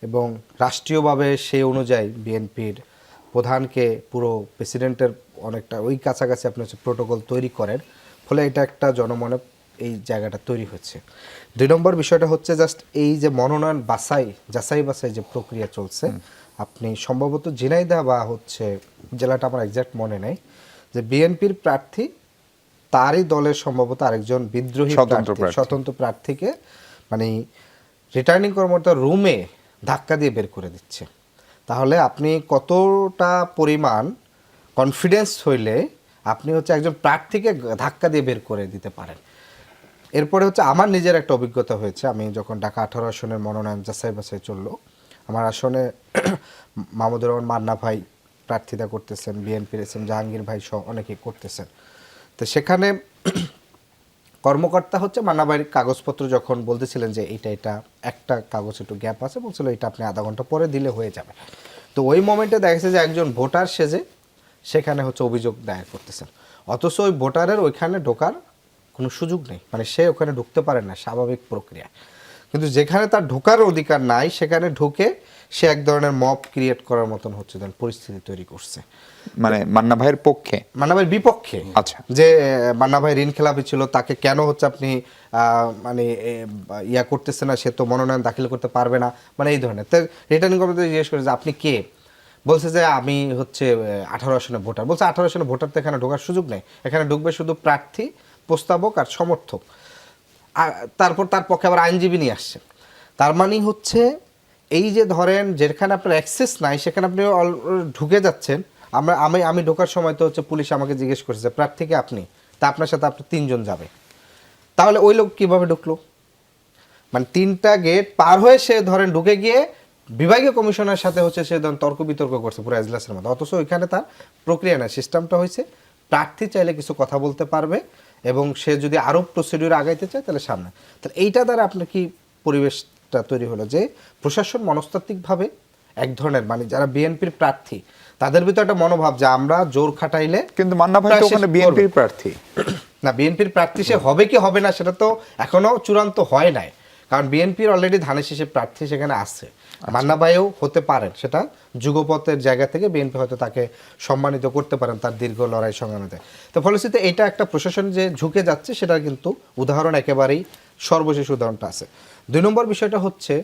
এবং রাষ্ট্রীয়ভাবে সেই অনুযায়ী বিএনপির প্রধানকে পুরো প্রেসিডেন্টের অনেকটা ওই কাছাকাছি আপনি হচ্ছে প্রোটোকল তৈরি করেন, ফলে এটা একটা জনমনে এই জায়গাটা তৈরি হচ্ছে। 2 নম্বর বিষয়টা হচ্ছে জাস্ট এই যে মনোনয়ন যাচাই বাছাই যে প্রক্রিয়া চলছে, আপনি সম্ভবত ঝিনাইদহ বা হচ্ছে জেলাটা আমার এক্সাক্ট মনে নেই, যে বিএনপির প্রার্থী তারই দলের সম্ভবত আরেকজন বিদ্রোহী স্বতন্ত্র প্রার্থীকে মানে রিটার্নিং কর্মকর্তা রুমে ধাক্কা দিয়ে বের করে দিচ্ছে। তাহলে আপনি কতটা পরিমাণ কনফিডেন্স হইলে আপনি হচ্ছে একজন প্রার্থীকে ধাক্কা দিয়ে বের করে দিতে পারেন। এরপরে হচ্ছে আমার নিজের একটা অভিজ্ঞতা হয়েছে, আমি যখন ঢাকা 18 আসনের মনোনয়ন যাচাই বাছাই চললো, আমার আসনে মাহমুদুর রহমান মান্না ভাই প্রার্থিতা করতেছেন, বিএনপির এস এম জাহাঙ্গীর ভাই সহ অনেকেই করতেছেন। তো সেখানে কর্মকর্তা হচ্ছে মান্না ভাইয়ের কাগজপত্র যখন বলতেছিলেন যে এটা একটা কাগজ একটু গ্যাপ আছে, বলছিল এটা আপনি আধা ঘন্টা পরে দিলে হয়ে যাবে। তো ওই মোমেন্টে দেখা গেছে যে একজন ভোটার সেজে সেখানে হচ্ছে অভিযোগ দায়ের করতেছেন, অথচ ওই ভোটারের ওইখানে ঢোকার কোনো সুযোগ নেই, মানে সে ওখানে ঢুকতে পারে না স্বাভাবিক প্রক্রিয়া। কিন্তু যেখানে তার ঢোকার অধিকার নাই সেখানে ঢুকে সে এক ধরনের মব ক্রিয়েট করার মতন হচ্ছে পরিস্থিতি তৈরি করছে, মানে মান্না ভাইয়ের পক্ষে, মান্না ভাইয়ের বিপক্ষে। আচ্ছা, যে মান্না ভাই ঋণ খেলাপি ছিল, তাকে কেন হচ্ছে আপনি মানে ইয়া করতেছে না, সে তো মনোনয়ন দাখিল করতে পারবে না, মানে এই ধরনের। রিটার্নিং কর্মকর্তা জিজ্ঞেস করে যে আপনি কে, বলছে যে আমি হচ্ছে 18 আসনে ভোটার। বলছে 18 আসনে ভোটার তো এখানে ঢোকার সুযোগ নেই, এখানে ঢুকবে শুধু প্রার্থী, প্রস্তাবক আর সমর্থক। তারপর তার পক্ষে আবার আইনজীবী নিয়ে আসছেন। তার মানে হচ্ছে এই যে ধরেন যেখানে আপনার অ্যাক্সেস নাই সেখানে আপনি ঢুকে যাচ্ছেন। আমি ঢোকার সময় তো হচ্ছে পুলিশ আমাকে জিজ্ঞেস করছে প্রার্থীকে আপনি, তা আপনার সাথে আপনি 3 জন যাবে, তাহলে ওই লোক কিভাবে ঢুকলো? মানে 3টা গেট পার হয়ে সে ধরেন ঢুকে গিয়ে বিভাগীয় কমিশনের সাথে হচ্ছে সে ধরেন তর্ক বিতর্ক করছে পুরো এজলাসের মধ্যে, অথচ ওইখানে তার প্রক্রিয়া না। সিস্টেমটা হয়েছে প্রার্থী চাইলে কিছু কথা বলতে পারবে এবং সে যদি আরও প্রসিডিউর আগাইতে চায় তাহলে সামনে। তাহলে এইটা দ্বারা আপনার কি পরিবেশটা তৈরি হলো যে প্রশাসন মনস্তাত্ত্বিকভাবে এক ধরনের, মানে যারা বিএনপির প্রার্থী তাদের ভিতরে একটা মনোভাব যে আমরা জোর খাটাইলে, কিন্তু মান্না ভাই তো ওখানে বিএনপির প্রার্থী না, বিএনপির প্রার্থী সে হবে কি হবে না সেটা তো এখনো চূড়ান্ত হয় নাই, কারণ বিএনপির অলরেডি ধানের শীষের প্রার্থী সেখানে আছে মান্না ভাইও হতে পারেন, সেটা যুগপথের জায়গা থেকে বিএনপি হয়তো তাকে সম্মানিত করতে পারেন তার দীর্ঘ লড়াই সংগ্রামে। তো ফলশ্রুতিতে এটা একটা প্রশাসন যে ঝুঁকে যাচ্ছে সেটা কিন্তু উদাহরণ একেবারেই সর্বশেষ উদাহরণটা আছে। 2 নম্বর বিষয়টা হচ্ছে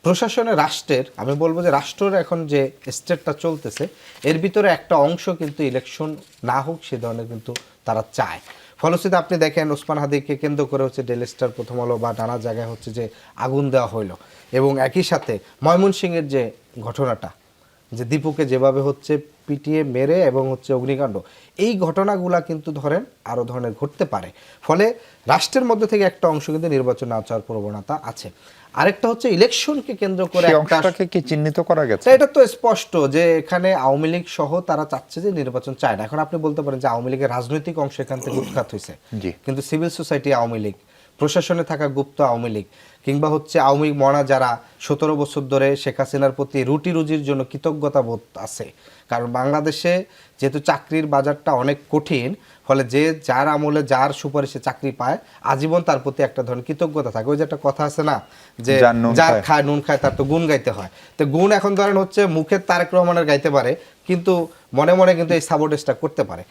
প্রশাসনের রাষ্ট্রের, আমি বলবো যে রাষ্ট্রের এখন যে স্টেটটা চলতেছে এর ভিতরে একটা অংশ কিন্তু ইলেকশন না হোক সে ধরনের কিন্তু তারা চায়। ফলশ্রুতিতে আপনি দেখেন ওসমান হাদিকে কেন্দ্র করে হচ্ছে ডেইলি স্টার, প্রথম আলো বা নানা জায়গায় হচ্ছে যে আগুন দেওয়া হইলো, এবং একই সাথে ময়মনসিংহের যে ঘটনাটা, যে দীপুকে যেভাবে হচ্ছে পিটিয়ে মেরে এবং হচ্ছে অগ্নিকাণ্ড, এই ঘটনাগুলা কিন্তু ধরেন আরও ধরনের ঘটতে পারে। ফলে রাষ্ট্রের মধ্যে থেকে একটা অংশ কিন্তু নির্বাচন না চাওয়ার প্রবণতা আছে। আরেকটা হচ্ছে ইলেকশনকে কেন্দ্র করে সেই একটা অংশটাকে কি চিহ্নিত করা গেছে? এটা তো স্পষ্ট যে এখানে আওয়ামী লীগ সহ তারা চাচ্ছে যে নির্বাচন চায় না। এখন আপনি বলতে পারেন যে আওয়ামী লীগের রাজনৈতিক অংশ এখান থেকে উৎখাত হয়েছে, জি। কিন্তু সিভিল সোসাইটি আওয়ামী লীগ, প্রশাসনে থাকা গুপ্ত আওয়ামী লীগ, কিংবা হচ্ছে আওয়ামী মনা যারা 17 বছর ধরে শেখ হাসিনার প্রতি রুটি রুজির জন্য কৃতজ্ঞতা বোধ আছে। কারণ বাংলাদেশে যেহেতু চাকরির বাজারটা অনেক কঠিন, ফলে যে যার আমলে যার সুপারিশে চাকরি পায় আজীবন তার প্রতি একটা ধরনের কৃতজ্ঞতা থাকে। ওই যে একটা কথা আছে না যে যার খায় নুন খায় তার তো গুণ গাইতে হয়। তো গুণ এখন ধরেন হচ্ছে মুখের তারেক রহমানের গাইতে পারে, কিন্তু মনে মনে কিন্তু এই সাবোটেজটা করতে পারে।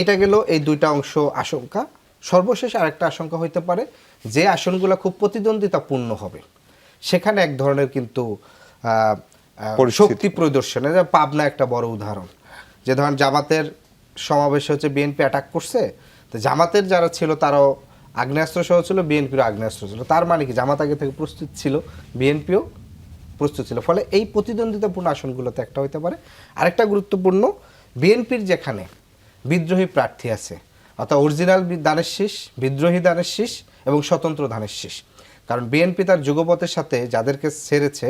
এটা গেল এই 2টা অংশ আশঙ্কা। সর্বশেষ আরেকটা আশঙ্কা হইতে পারে যে আসনগুলো খুব প্রতিদ্বন্দ্বিতাপূর্ণ হবে সেখানে এক ধরনের কিন্তু শক্তি প্রদর্শনে, পাবনা একটা বড় উদাহরণ, যে ধরেন জামাতের সমাবেশে হচ্ছে বিএনপি অ্যাটাক করছে, তো জামাতের যারা ছিল তারাও আগ্নেয়াস্ত্র সহ ছিল, বিএনপিরও আগ্নেয়াস্ত্র ছিল। তার মানে কি জামাত আগে থেকে প্রস্তুত ছিল, বিএনপিও প্রস্তুত ছিল। ফলে এই প্রতিদ্বন্দ্বিতাপূর্ণ আসনগুলোতে একটা হইতে পারে। আরেকটা গুরুত্বপূর্ণ, বিএনপির যেখানে বিদ্রোহী প্রার্থী আছে, অর্থাৎ অরিজিনাল দানের শীষ, বিদ্রোহী দানের শীষ এবং স্বতন্ত্র ধানের শীষ। কারণ বিএনপি তার যুগপথের সাথে যাদেরকে ছেড়েছে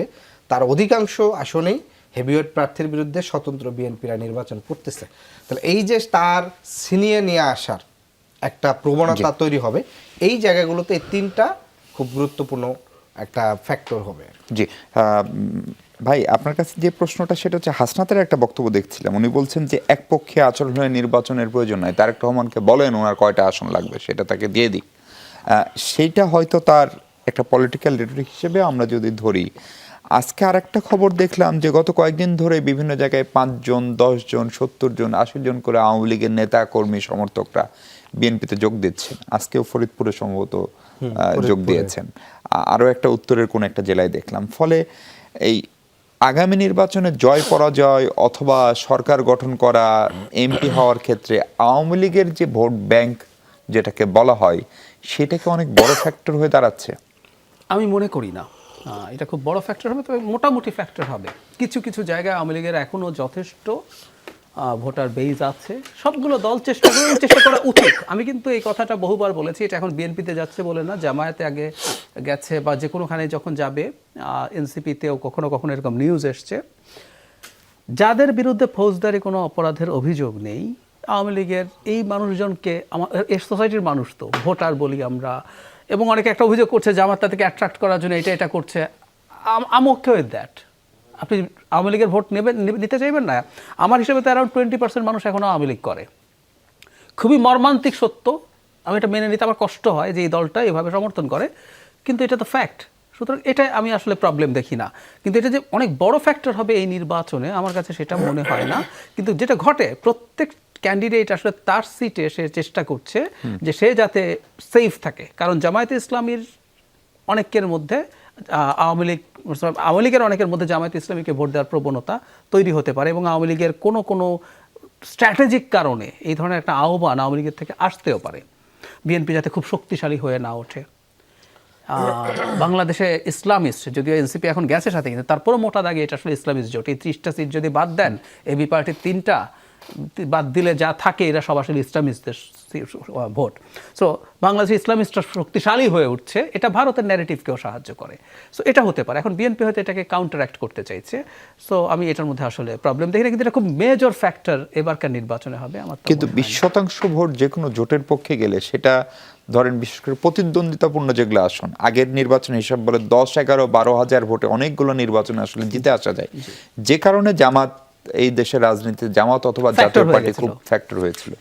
তার অধিকাংশ আসনেই হেভিওয়েট প্রার্থীর বিরুদ্ধে স্বতন্ত্র বিএনপিরা নির্বাচন করতেছে। তাহলে এই যে তার ছিনিয়ে নিয়ে আসার একটা প্রবণতা তৈরি হবে, এই জায়গাগুলোতে এই 3টা খুব গুরুত্বপূর্ণ একটা ফ্যাক্টর হবে। জি ভাই, আপনার কাছে যে প্রশ্নটা সেটা হচ্ছে হাসনাতের একটা বক্তব্য দেখছিলাম, উনি বলছেন যে একপক্ষে আচরণ হয়ে নির্বাচনের প্রয়োজন নয়, তারেক রহমানকে বলেন ওনার কয়টা আসন লাগবে সেটা তাকে দিয়ে দিক। সেইটা হয়তো তার একটা পলিটিক্যাল রেটরিক হিসেবে আমরা যদি ধরি। আজকে আরেকটা খবর দেখলাম যে গত কয়েকদিন ধরে বিভিন্ন জায়গায় 5 জন, 10 জন, 70 জন, 80 জন করে আওয়ামী লীগের নেতা কর্মী সমর্থকরা বিএনপিতে যোগ দিচ্ছেন। আজকেও ফরিদপুরে সম্ভবত যোগ দিয়েছেন, আরও একটা উত্তরের কোন একটা জেলায় দেখলাম। ফলে এই আগামী নির্বাচনে জয় পরাজয় অথবা সরকার গঠন করা, এমপি হওয়ার ক্ষেত্রে আওয়ামী লীগের যে ভোট ব্যাংক যেটাকে বলা হয় সেটাকে অনেক বড় ফ্যাক্টর হয়ে দাঁড়াচ্ছে। আমি মনে করি না এটা খুব বড় ফ্যাক্টর হবে, তবে মোটামুটি ফ্যাক্টর হবে। কিছু কিছু জায়গায় আওয়ামী লীগের এখনও যথেষ্ট ভোটার বেজ আছে। সবগুলো দল চেষ্টা করা উচিত। আমি কিন্তু এই কথাটা বহুবার বলেছি, এটা এখন বিএনপিতে যাচ্ছে বলে না, জামায়াতে আগে গেছে বা যে কোনোখানে যখন যাবে, এনসিপিতেও কখনো কখনো এরকম নিউজ এসছে। যাদের বিরুদ্ধে ফৌজদারি কোনো অপরাধের অভিযোগ নেই, আওয়ামী লীগের এই মানুষজনকে, এই সোসাইটির মানুষ তো ভোটার বলি আমরা, এবং অনেকে একটা অভিযোগ করছে জামাত তাদেরকে অ্যাট্রাক্ট করার জন্য এটা করছে। আম ওকে উইথ দ্যাট। আপনি আওয়ামী লীগের ভোট নিতে চাইবেন না? আমার হিসেবে তো অ্যারাউন্ড 20% মানুষ এখনও আওয়ামী লীগ করে। খুবই মর্মান্তিক সত্য, আমি এটা মেনে নিতে আমার কষ্ট হয় যে এই দলটা এভাবে সমর্থন করে, কিন্তু এটা তো ফ্যাক্ট। সুতরাং এটা আমি আসলে প্রবলেম দেখি না। কিন্তু এটা যে অনেক বড় ফ্যাক্টর হবে এই নির্বাচনে আমার কাছে সেটা মনে হয় না। কিন্তু যেটা ঘটে, প্রত্যেক ক্যান্ডিডেট আসলে তার সিটে সে চেষ্টা করছে যে সে যাতে সেফ থাকে। কারণ জামায়াতে ইসলামীর অনেকের মধ্যে আওয়ামী লীগের অনেকের মধ্যে জামায়াতে ইসলামীকে ভোট দেওয়ার প্রবণতা তৈরি হতে পারে, এবং আওয়ামী লীগের কোনো স্ট্র্যাটেজিক কারণে এই ধরনের একটা আহ্বান আওয়ামী লীগের থেকে আসতেও পারে, বিএনপি যাতে খুব শক্তিশালী হয়ে না ওঠে। বাংলাদেশে ইসলামিস্ট, যদিও এনসিপি এখন গেছে সাথে, কিন্তু তারপরও মোটা দাগে এটা আসলে ইসলামিস্ট জোট। এই 30টা সিট যদি বাদ দেন, এবি পার্টির 3টা বাদ দিলে যা থাকে এরা সব আসলে ইসলামিস্টদের ভোট। সো বাংলাদেশে ইসলামিস্টরা শক্তিশালী হয়ে উঠছে, এটা ভারতের ন্যারেটিভকেও সাহায্য করে। সো এটা হতে পারে। এখন বিএনপি হয়তো এটাকে কাউন্টারঅ্যাক্ট করতে চাইছে। সো আমি এটার মধ্যে আসলে প্রবলেম দেখি না, কিন্তু এটা খুব মেজর ফ্যাক্টর এবারকার নির্বাচনে হবে আমার। কিন্তু 20% ভোট যে কোনো জোটের পক্ষে গেলে সেটা ধরেন বিশেষ করে প্রতিদ্বন্দ্বিতাপূর্ণ যেগুলো আসন, আগের নির্বাচন হিসাব বলে 10, 11, 12 হাজার ভোটে অনেকগুলো নির্বাচনে আসলে জিতে আসা যায়, যে কারণে জামাত এই দেশের রাজনীতিতে জামাত অথবা জাতীয় পার্টি খুব ফ্যাক্টর হয়েছিল।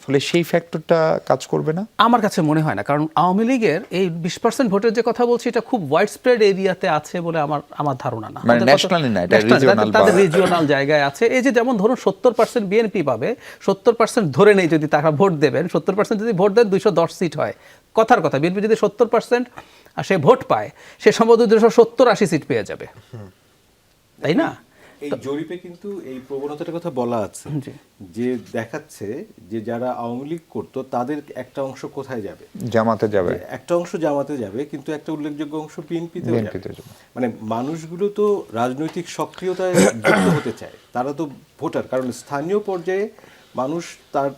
ফলে সেই ফ্যাক্টরটা কাজ করবে না? আমার কাছে মনে হয় না, কারণ আওয়ামী লীগের এই 20% ভোটের যে কথা বলছি এটা খুব ওয়াইড স্প্রেড এরিয়াতে আছে বলে আমার ধারণা না। মানে ন্যাশনালি না, এটা রিজিওনাল, তাদের রিজিওনাল জায়গায় আছে। এই যে যেমন ধরুন 70% বিএনপি পাবে, 70% ধরে নেই যদি তারা ভোট দেবেন, 70% যদি ভোট দেন 210 সিট হয়, কথার কথা বিএনপি যদি 70% সে ভোট পায়, সে সম্ভবত 270-80 সিট পেয়ে যাবে, তাই না? এই জরিপে কিন্তু এই প্রবণতাটার কথা বলা আছে যে দেখাচ্ছে যে যারা আওয়ামী লীগ করতো তাদের একটা অংশ কোথায় যাবে, জামাতে যাবে, একটা অংশ জামাতে যাবে, কিন্তু একটা উল্লেখযোগ্য অংশ বিএনপিতে যাবে। মানে মানুষগুলো তো রাজনৈতিক সক্রিয়তায় যুক্ত হতে চায়, তারা তো ভোটার, কারণ স্থানীয় পর্যায়ে মানুষ তার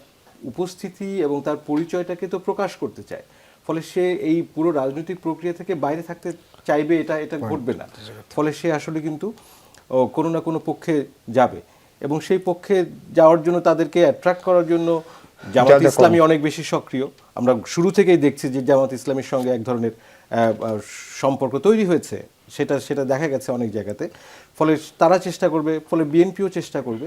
উপস্থিতি এবং তার পরিচয়টাকে তো প্রকাশ করতে চায়, ফলে সে এই পুরো রাজনৈতিক প্রক্রিয়া থেকে বাইরে থাকতে চাইবে, এটা ঘটবে না। ফলে সে আসলে কিন্তু কোনো না কোনো পক্ষে যাবে, এবং সেই পক্ষে যাওয়ার জন্য তাদেরকে অ্যাট্রাক্ট করার জন্য জামাত ইসলামী অনেক বেশি সক্রিয়। আমরা শুরু থেকেই দেখছি যে জামাত ইসলামের সঙ্গে এক ধরনের সম্পর্ক তৈরি হয়েছে, সেটা দেখা গেছে অনেক জায়গাতে। ফলে তারা চেষ্টা করবে, ফলে বিএনপিও চেষ্টা করবে।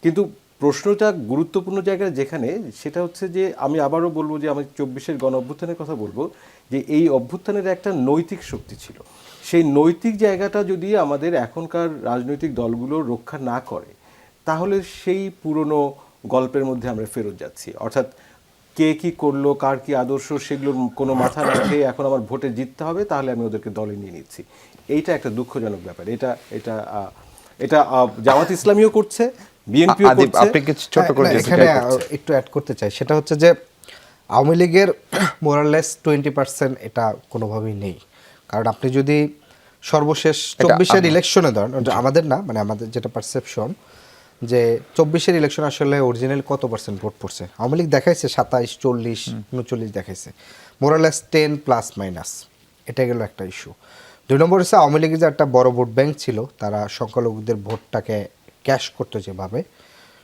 কিন্তু প্রশ্নটা গুরুত্বপূর্ণ জায়গায় যেখানে, সেটা হচ্ছে যে আমি আবারও বলবো যে আমি 24-এর গণ অভ্যুত্থানের কথা বলবো, যে এই অভ্যুত্থানের একটা নৈতিক শক্তি ছিল। সেই নৈতিক জায়গাটা যদি আমাদের এখনকার রাজনৈতিক দলগুলো রক্ষা না করে, তাহলে সেই পুরনো গল্পের মধ্যে আমরা ফেরত যাচ্ছি। অর্থাৎ কে কি করলো, কার কি আদর্শ, সেগুলোর কোনো মাথা না খেয়ে এখন আমার ভোটে জিততে হবে, তাহলে আমি ওদেরকে দলে নিয়ে নিচ্ছি। এইটা একটা দুঃখজনক ব্যাপার। এটা জামাত ইসলামীও করছে, বিএনপিও করছে। আপনি কিছু ছোট করে এখানে একটু অ্যাড করতে চাই, সেটা হচ্ছে যে আওয়ামী লীগের মোরালেস 20% এটা কোনোভাবেই নেই। কারণ আপনি যদি সর্বশেষ 24-এর ইলেকশনে ধরেন, আমাদের না, মানে আমাদের যেটা পারসেপশন, যে 24-এর ইলেকশন আসলে অরিজিনাল কত পার্সেন্ট ভোট পড়ছে, আওয়ামী লীগ দেখাইছে 27, 40, 39 দেখাইছে, মোরালেস 10+- এটা গেল একটা ইস্যু। 2 নম্বর হচ্ছে আওয়ামী লীগের যে একটা বড় ভোট ব্যাংক ছিল, তারা সংখ্যালঘুদের ভোটটাকে ক্যাশ করতো যেভাবে,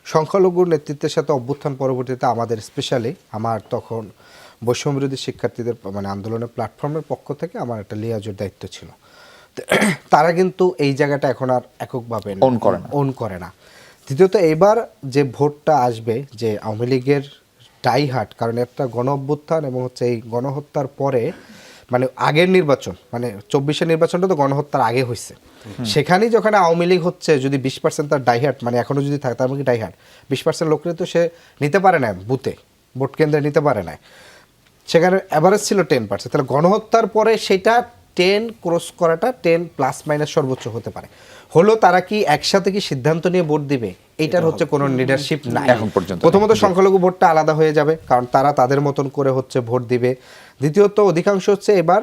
সংখ্যালঘুর নেতৃত্বের সাথে অভ্যুত্থান পরবর্তীতে আমাদের স্পেশালি আমার তখন বৈষম্যবিরোধী শিক্ষার্থীদের মানে আন্দোলনের প্ল্যাটফর্মের পক্ষ থেকে আমার একটা লিয়াজের দায়িত্ব ছিল। তারা কিন্তু এই জায়গাটা এখন আর এককভাবে ওন করে না। দ্বিতীয়ত এবার যে ভোটটা আসবে, যে আওয়ামী লীগের ডাইহার্ট, কারণ একটা গণ অভ্যুত্থান এবং হচ্ছে এই গণহত্যার পরে, মানে আগের নির্বাচন, মানে 24-এর নির্বাচনটা তো গণহত্যার আগে হয়েছে, সেখানেই যখন আওয়ামী লীগ হচ্ছে যদি 20% তার ডাইহার্ট, মানে এখনো যদি থাকে তার মানে ডাইহার্ট 20% লোকরে তো সে নিতে পারে না, বুথে ভোট কেন্দ্রে নিতে পারে না, সেখানে অ্যাভারেজ ছিল 10%, তাহলে গণহত্যার পরে সেটা 10 ক্রস করাটা 10+- সর্বোচ্চ হতে পারে। হলো তারা কি একসাথে কি সিদ্ধান্ত নিয়ে ভোট দিবে, এইটার হচ্ছে কোনো লিডারশিপ নাই এখন পর্যন্ত। প্রথমত সংখ্যালঘু ভোটটা আলাদা হয়ে যাবে, কারণ তারা তাদের মতন করে হচ্ছে ভোট দিবে। দ্বিতীয়ত অধিকাংশ হচ্ছে এবার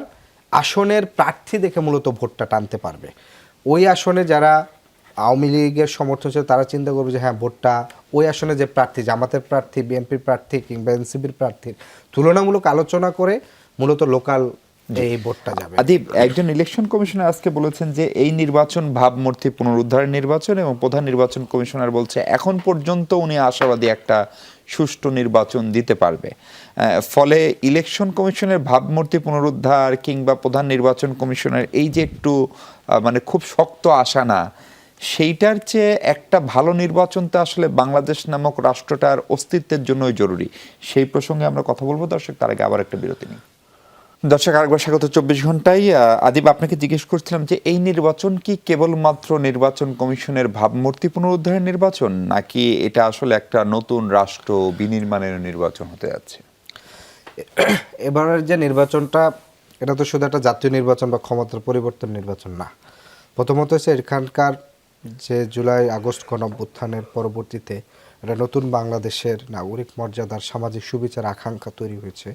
আসনের প্রার্থী দেখে মূলত ভোটটা টানতে পারবে। ওই আসনে যারা আওয়ামী লীগের সমর্থন ছিল তারা চিন্তা করবে যে হ্যাঁ, ভোটটা ওই আসনে যে প্রার্থী, জামাতের প্রার্থী, বিএনপির প্রার্থী কিংবা এনসিপির প্রার্থীর তুলনামূলক আলোচনা করে মূলত লোকাল এই ভোটটা যাবে। আদিব, একজন ইলেকশন কমিশনার আজকে বলেছেন যে এই নির্বাচন ভাবমূর্তি পুনরুদ্ধারের নির্বাচন, এবং প্রধান নির্বাচন কমিশনার বলছে এখন পর্যন্ত উনি আশাবাদী একটা সুষ্ঠু নির্বাচন দিতে পারবে। ফলে ইলেকশন কমিশনের ভাবমূর্তি পুনরুদ্ধার কিংবা প্রধান নির্বাচন কমিশনের এই যে একটু মানে খুব শক্ত আশা না, সেইটার চেয়ে একটা ভালো নির্বাচন তো আসলে বাংলাদেশ নামক রাষ্ট্রটার অস্তিত্বের জন্যই জরুরি। সেই প্রসঙ্গে আমরা কথা বলবো দর্শক, তার আগে আবার একটা বিরতি নিই। দর্শক, আরেকবার স্বাগত 24 ঘন্টায়। আদিব, আপনাকে জিজ্ঞেস করছিলাম যে এই নির্বাচন কি কেবলমাত্র নির্বাচন কমিশনের ভাবমূর্তি পুনরুদ্ধারের নির্বাচন, নাকি এটা আসলে একটা নতুন রাষ্ট্র বিনির্মাণের নির্বাচন হতে যাচ্ছে? এবারের যে নির্বাচনটা, এটা তো শুধু একটা জাতীয় নির্বাচন বা ক্ষমতার পরিবর্তন নির্বাচন না। প্রথমত হচ্ছে এখানকার যে জুলাই আগস্ট গণঅভ্যুত্থানের পরবর্তীতে একটা নতুন বাংলাদেশের নাগরিক মর্যাদার সামাজিক সুবিচার আকাঙ্ক্ষা তৈরি হয়েছে,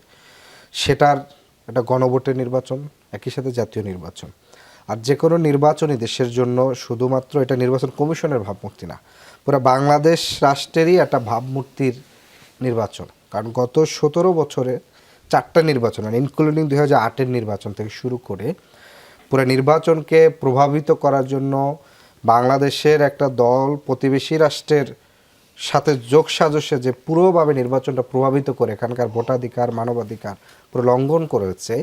সেটার একটা গণভোটের নির্বাচন, একই সাথে জাতীয় নির্বাচন। আর যে কোনো নির্বাচনই দেশের জন্য শুধুমাত্র এটা নির্বাচন কমিশনের ভাবমূর্তি না, পুরো বাংলাদেশ রাষ্ট্রেরই একটা ভাবমূর্তির নির্বাচন। কারণ গত 17 বছরে 4টা নির্বাচন, মানে ইনক্লুডিং 2008-এর নির্বাচন থেকে শুরু করে পুরো নির্বাচনকে প্রভাবিত করার জন্য বাংলাদেশের একটা দল প্রতিবেশী রাষ্ট্রের সাথে যোগ সাজসে যে পুরোভাবে নির্বাচনটা প্রভাবিত করে এখানকার ভোটাধিকার, মানবাধিকার পুরো লঙ্ঘন করেছে।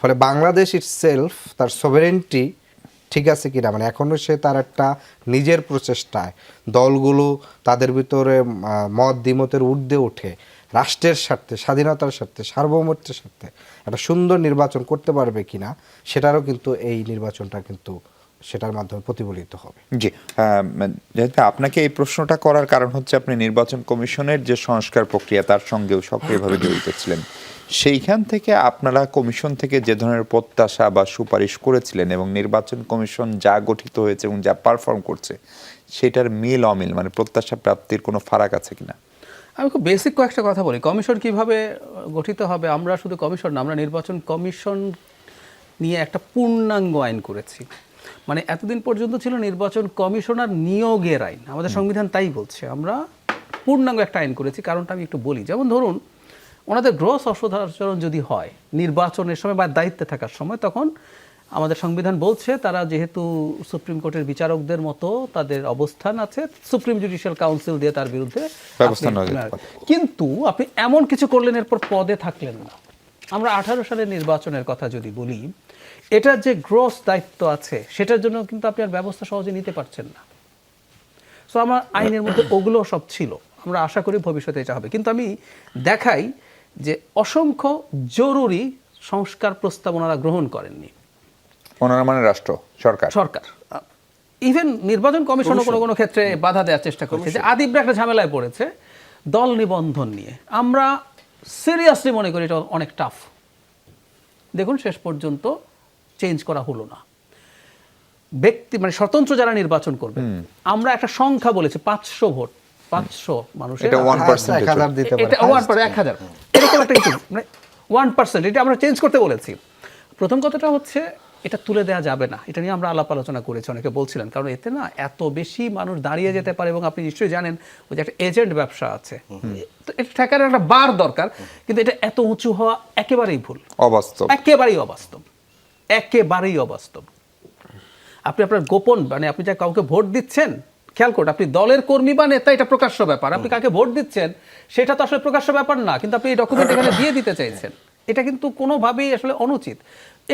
ফলে বাংলাদেশ ইটসেলফ তার সভারেন্টি ঠিক আছে কিনা, মানে এখনও সে তার একটা নিজের প্রচেষ্টায় দলগুলো তাদের ভিতরে মত দ্বিমতের ঊর্ধ্বে উঠে রাষ্ট্রের স্বার্থে, স্বাধীনতার স্বার্থে, সার্বভৌমত্বের স্বার্থে একটা সুন্দর নির্বাচন করতে পারবে কিনা সেটারও কিন্তু এই নির্বাচনটা কিন্তু সেটার মাধ্যমে প্রতিফলিত হবে। জি, যেহেতু আপনাকে এই প্রশ্নটা করার কারণ হচ্ছে আপনি নির্বাচন কমিশনের যে সংস্কার প্রক্রিয়া তার সঙ্গেও সক্রিয়ভাবে জড়িত ছিলেন। সেইখান থেকে আপনারা কমিশন থেকে যে ধরনের প্রত্যাশা বা সুপারিশ করেছিলেন এবং নির্বাচন কমিশন যা গঠিত হয়েছে এবং যা পারফর্ম করছে সেটার মিল অমিল, মানে প্রত্যাশা প্রাপ্তির কোনো ফারাক আছে কিনা? আমি খুব বেসিক কয়েকটা কথা বলি। কমিশন কিভাবে গঠিত হবে, আমরা শুধু কমিশন না, আমরা নির্বাচন কমিশন নিয়ে একটা পূর্ণাঙ্গ আইন করেছি। মানে এতদিন পর্যন্ত ছিল নির্বাচন কমিশনার নিয়োগের আইন, আমাদের সংবিধান তাই বলছে। আমরা পূর্ণাঙ্গ একটা আইন করেছি, কারণটা আমি একটু বলি। যেমন ধরুন, ওনাদের গ্রস অসদাচরণ যদি হয় নির্বাচনের সময় বা দায়িত্বে থাকার সময়, তখন আমাদের সংবিধান বলছে তারা যেহেতু সুপ্রিম কোর্টের বিচারকদের মতো তাদের অবস্থান আছে, সুপ্রিম জুডিশিয়াল কাউন্সিল দিয়ে তার বিরুদ্ধে ব্যবস্থা নেওয়া যেতে পারে। কিন্তু আপনি এমন কিছু করলেন এরপর পদে থাকলেন না। আমরা 18 সালের নির্বাচনের কথা যদি বলি, এটার যে গ্রস দায়িত্ব আছে সেটার জন্য কিন্তু আপনি আর ব্যবস্থা সহজে নিতে পারছেন না। সো আমার আইনের মধ্যে ওগুলো সব ছিল, আমরা আশা করি ভবিষ্যতে এটা হবে। কিন্তু আমি দেখাই যে অসংখ্য জরুরি সংস্কার প্রস্তাব ওনারা গ্রহণ করেননি। ওনারা মানে রাষ্ট্র, সরকার ইভেন নির্বাচন কমিশনও কোনো কোনো ক্ষেত্রে বাধা দেওয়ার চেষ্টা করছে। যে আদিবরা একটা ঝামেলায় পড়েছে দল নিবন্ধন নিয়ে। আমরা সিরিয়াসলি মনে করি এটা অনেক টাফ। দেখুন, শেষ পর্যন্ত চেঞ্জ করা হলো না। ব্যক্তি মানে স্বতন্ত্র যারা নির্বাচন করবে, আমরা একটা সংখ্যা বলেছি 500 ভোট, 500 মানুষের, এটা 1% 1000 দিতে পারে, এটা 1000 এরকম একটা কিছু, মানে 1%, এটা আমরা চেঞ্জ করতে বলেছি। প্রথম কথাটা হচ্ছে এটা তুলে দেওয়া যাবে না, এটা নিয়ে আমরা আলাপ আলোচনা করেছি, অনেকে বলছিলেন, কারণ এতে না এত বেশি মানুষ দাঁড়িয়ে যেতে পারে এবং আপনি নিশ্চয়ই জানেন ওই যে একটা এজেন্ট ব্যবসা আছে, তো এটা ঠেকার একটা বার দরকার। কিন্তু এটা এত উঁচু হওয়া একেবারেই ভুল, অবাস্তব, একেবারেই অবাস্তব, একেবারেই অবাস্তব। আপনি আপনার গোপন, মানে আপনি যা কাউকে ভোট দিচ্ছেন, খেয়াল করুন, আপনি দলের কর্মী বা নেতা এটা প্রকাশ্য ব্যাপার, আপনি কাকে ভোট দিচ্ছেন সেটা তো আসলে প্রকাশ্য ব্যাপার না, কিন্তু আপনি এই ডকুমেন্ট এখানে দিয়ে দিতে চাইছেন, এটা কিন্তু কোনোভাবেই আসলে অনুচিত।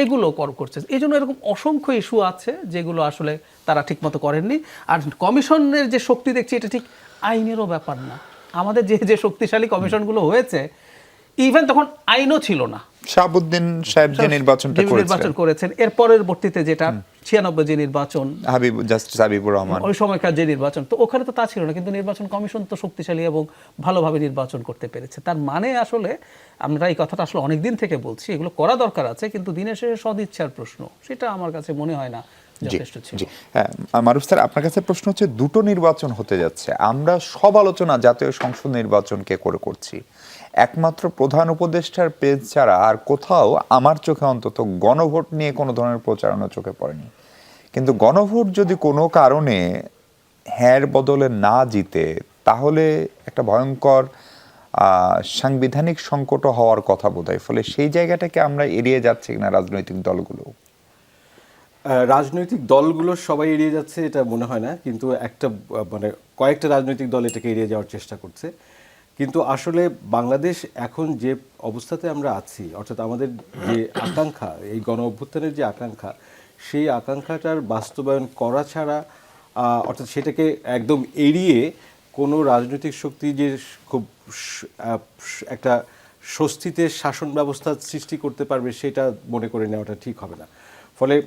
এগুলো করছে, এই জন্য এরকম অসংখ্য ইস্যু আছে যেগুলো আসলে তারা ঠিকমতো করেননি। আর কমিশনের যে শক্তি দেখছি এটা ঠিক আইনেরও ব্যাপার না। আমাদের যে যে শক্তিশালী কমিশনগুলো হয়েছে, ইভেন তখন আইনও ছিল না। শাহাবুদ্দিন সাহেব যে নির্বাচনটা করেছেন, এর পরবর্তীতে যেটা 96 যে নির্বাচন, জাস্টিস হাবিবুর রহমান, ওই সময়কার যে নির্বাচন, তো ওখানে তো তা ছিল না, কিন্তু নির্বাচন কমিশন তো শক্তিশালী এবং ভালোভাবে নির্বাচন করতে পেরেছে। তার মানে আসলে আমরা এই কথাটা আসলে অনেক দিন থেকে বলছি, এগুলো করা দরকার আছে, কিন্তু দিনের শেষে সদিচ্ছার প্রশ্ন, সেটা আমার কাছে মনে হয় না যথেষ্ট ছিল। হ্যাঁ, মারুফ স্যার, আপনার কাছে প্রশ্ন হচ্ছে, দুটো নির্বাচন হতে যাচ্ছে, আমরা সব আলোচনা জাতীয় সংসদ নির্বাচনকে করছি, একমাত্র প্রধান উপদেষ্টার পেজ ছাড়া আর কোথাও আমার চোখে অন্তত গণভোট নিয়ে কোনো ধরনের প্রচারণা চোখে পড়েনি। কিন্তু গণভোট যদি কোনো কারণে হ্যার বদলে না জিতে, তাহলে একটা ভয়ঙ্কর সাংবিধানিক সংকটও হওয়ার কথা বোধহয়। ফলে সেই জায়গাটাকে আমরা এড়িয়ে যাচ্ছি কিনা রাজনৈতিক দলগুলো? রাজনৈতিক দলগুলো সবাই এড়িয়ে যাচ্ছে এটা মনে হয় না, কিন্তু একটা মানে কয়েকটা রাজনৈতিক দল এটাকে এড়িয়ে যাওয়ার চেষ্টা করছে। কিন্তু আসলে বাংলাদেশ এখন যে অবস্থাতে আমরা আছি, অর্থাৎ আমাদের যে আকাঙ্ক্ষা, এই গণ অভ্যুত্থানের যে আকাঙ্ক্ষা, সেই আকাঙ্ক্ষাটার বাস্তবায়ন করা ছাড়া, অর্থাৎ সেটাকে একদম এড়িয়ে কোনো রাজনৈতিক শক্তি যে খুব একটা স্বস্তিতে শাসন ব্যবস্থা সৃষ্টি করতে পারবে সেটা মনে করে নেওয়াটা ঠিক হবে না। ফলে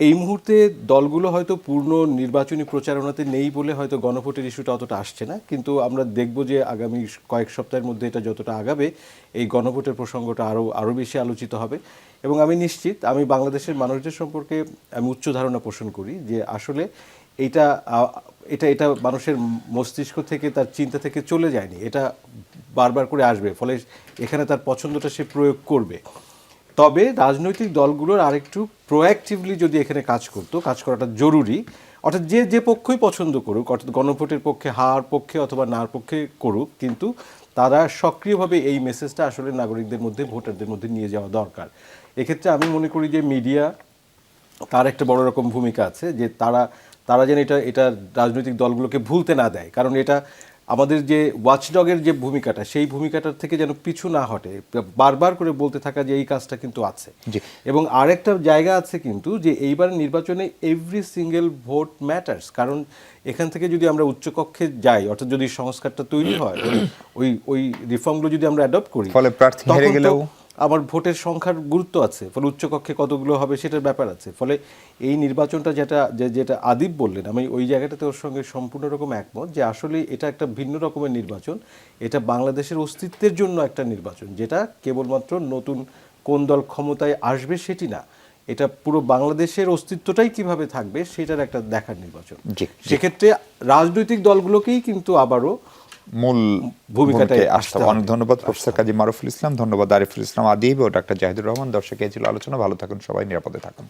এই মুহূর্তে দলগুলো হয়তো পূর্ণ নির্বাচনী প্রচারণাতে নেই বলে হয়তো গণভোটের ইস্যুটা অতটা আসছে না, কিন্তু আমরা দেখব যে আগামী কয়েক সপ্তাহের মধ্যে এটা যতটা আগাবে, এই গণভোটের প্রসঙ্গটা আরও বেশি আলোচিত হবে। এবং আমি নিশ্চিত, আমি বাংলাদেশের মানুষদের সম্পর্কে আমি উচ্চ ধারণা পোষণ করি যে আসলে এটা মানুষের মস্তিষ্ক থেকে, তার চিন্তা থেকে চলে যায়নি, এটা বারবার করে আসবে, ফলে এখানে তার পছন্দটা সে প্রয়োগ করবে। তবে রাজনৈতিক দলগুলোর আরেকটু প্রোঅ্যাক্টিভলি যদি এখানে কাজ করাটা জরুরি, অর্থাৎ যে পক্ষই পছন্দ করুক, অর্থাৎ গণভোটের পক্ষে হার পক্ষে অথবা নার পক্ষে করুক, কিন্তু তারা সক্রিয়ভাবে এই মেসেজটা আসলে নাগরিকদের মধ্যে, ভোটারদের মধ্যে নিয়ে যাওয়া দরকার। এক্ষেত্রে আমি মনে করি যে মিডিয়া, তার একটা বড় রকম ভূমিকা আছে, যে তারা যেন এটা রাজনৈতিক দলগুলোকে ভুলতে না দেয়। কারণ এটা আমাদের যে ওয়াচডগের যে ভূমিকাটা, সেই ভূমিকাটার থেকে যেন পিছু না হটে, বারবার করে বলতে থাকা যে এই কাজটা কিন্তু আছে। এবং আরেকটা জায়গা আছে কিন্তু, যে এইবার নির্বাচনে এভরি সিঙ্গেল ভোট ম্যাটার্স। কারণ এখান থেকে যদি আমরা উচ্চকক্ষে যাই, অর্থাৎ যদি সংস্কারটা তৈরি হয়, ওই রিফর্মগুলো যদি আমরা অ্যাডপ্ট করি, ফলে প্রার্থী হেরে গেলেও আমার ভোটের সংখ্যার গুরুত্ব আছে, ফলে উচ্চকক্ষে কতগুলো হবে সেটার ব্যাপার আছে। ফলে এই নির্বাচনটা যেটা আদিব বললেন, আমি ওই জায়গাটাতে ওর সঙ্গে সম্পূর্ণ রকম একমত, যে আসলে এটা একটা ভিন্ন রকমের নির্বাচন। এটা বাংলাদেশের অস্তিত্বের জন্য একটা নির্বাচন, যেটা কেবলমাত্র নতুন কোন দল ক্ষমতায় আসবে সেটি না, এটা পুরো বাংলাদেশের অস্তিত্বটাই কিভাবে থাকবে সেটার একটা দেখার নির্বাচন। সেক্ষেত্রে রাজনৈতিক দলগুলোকেই কিন্তু আবারও মূল ভূমিকায় আসতে হবে। অনেক ধন্যবাদ প্রফেসর কাজী মারুফুল ইসলাম, ধন্যবাদ আরিফুল ইসলাম আদিব ও ডাক্তার জাহিদুর রহমান। দর্শক, এই ছিল আলোচনা। ভালো থাকুন সবাই, নিরাপদে থাকুন।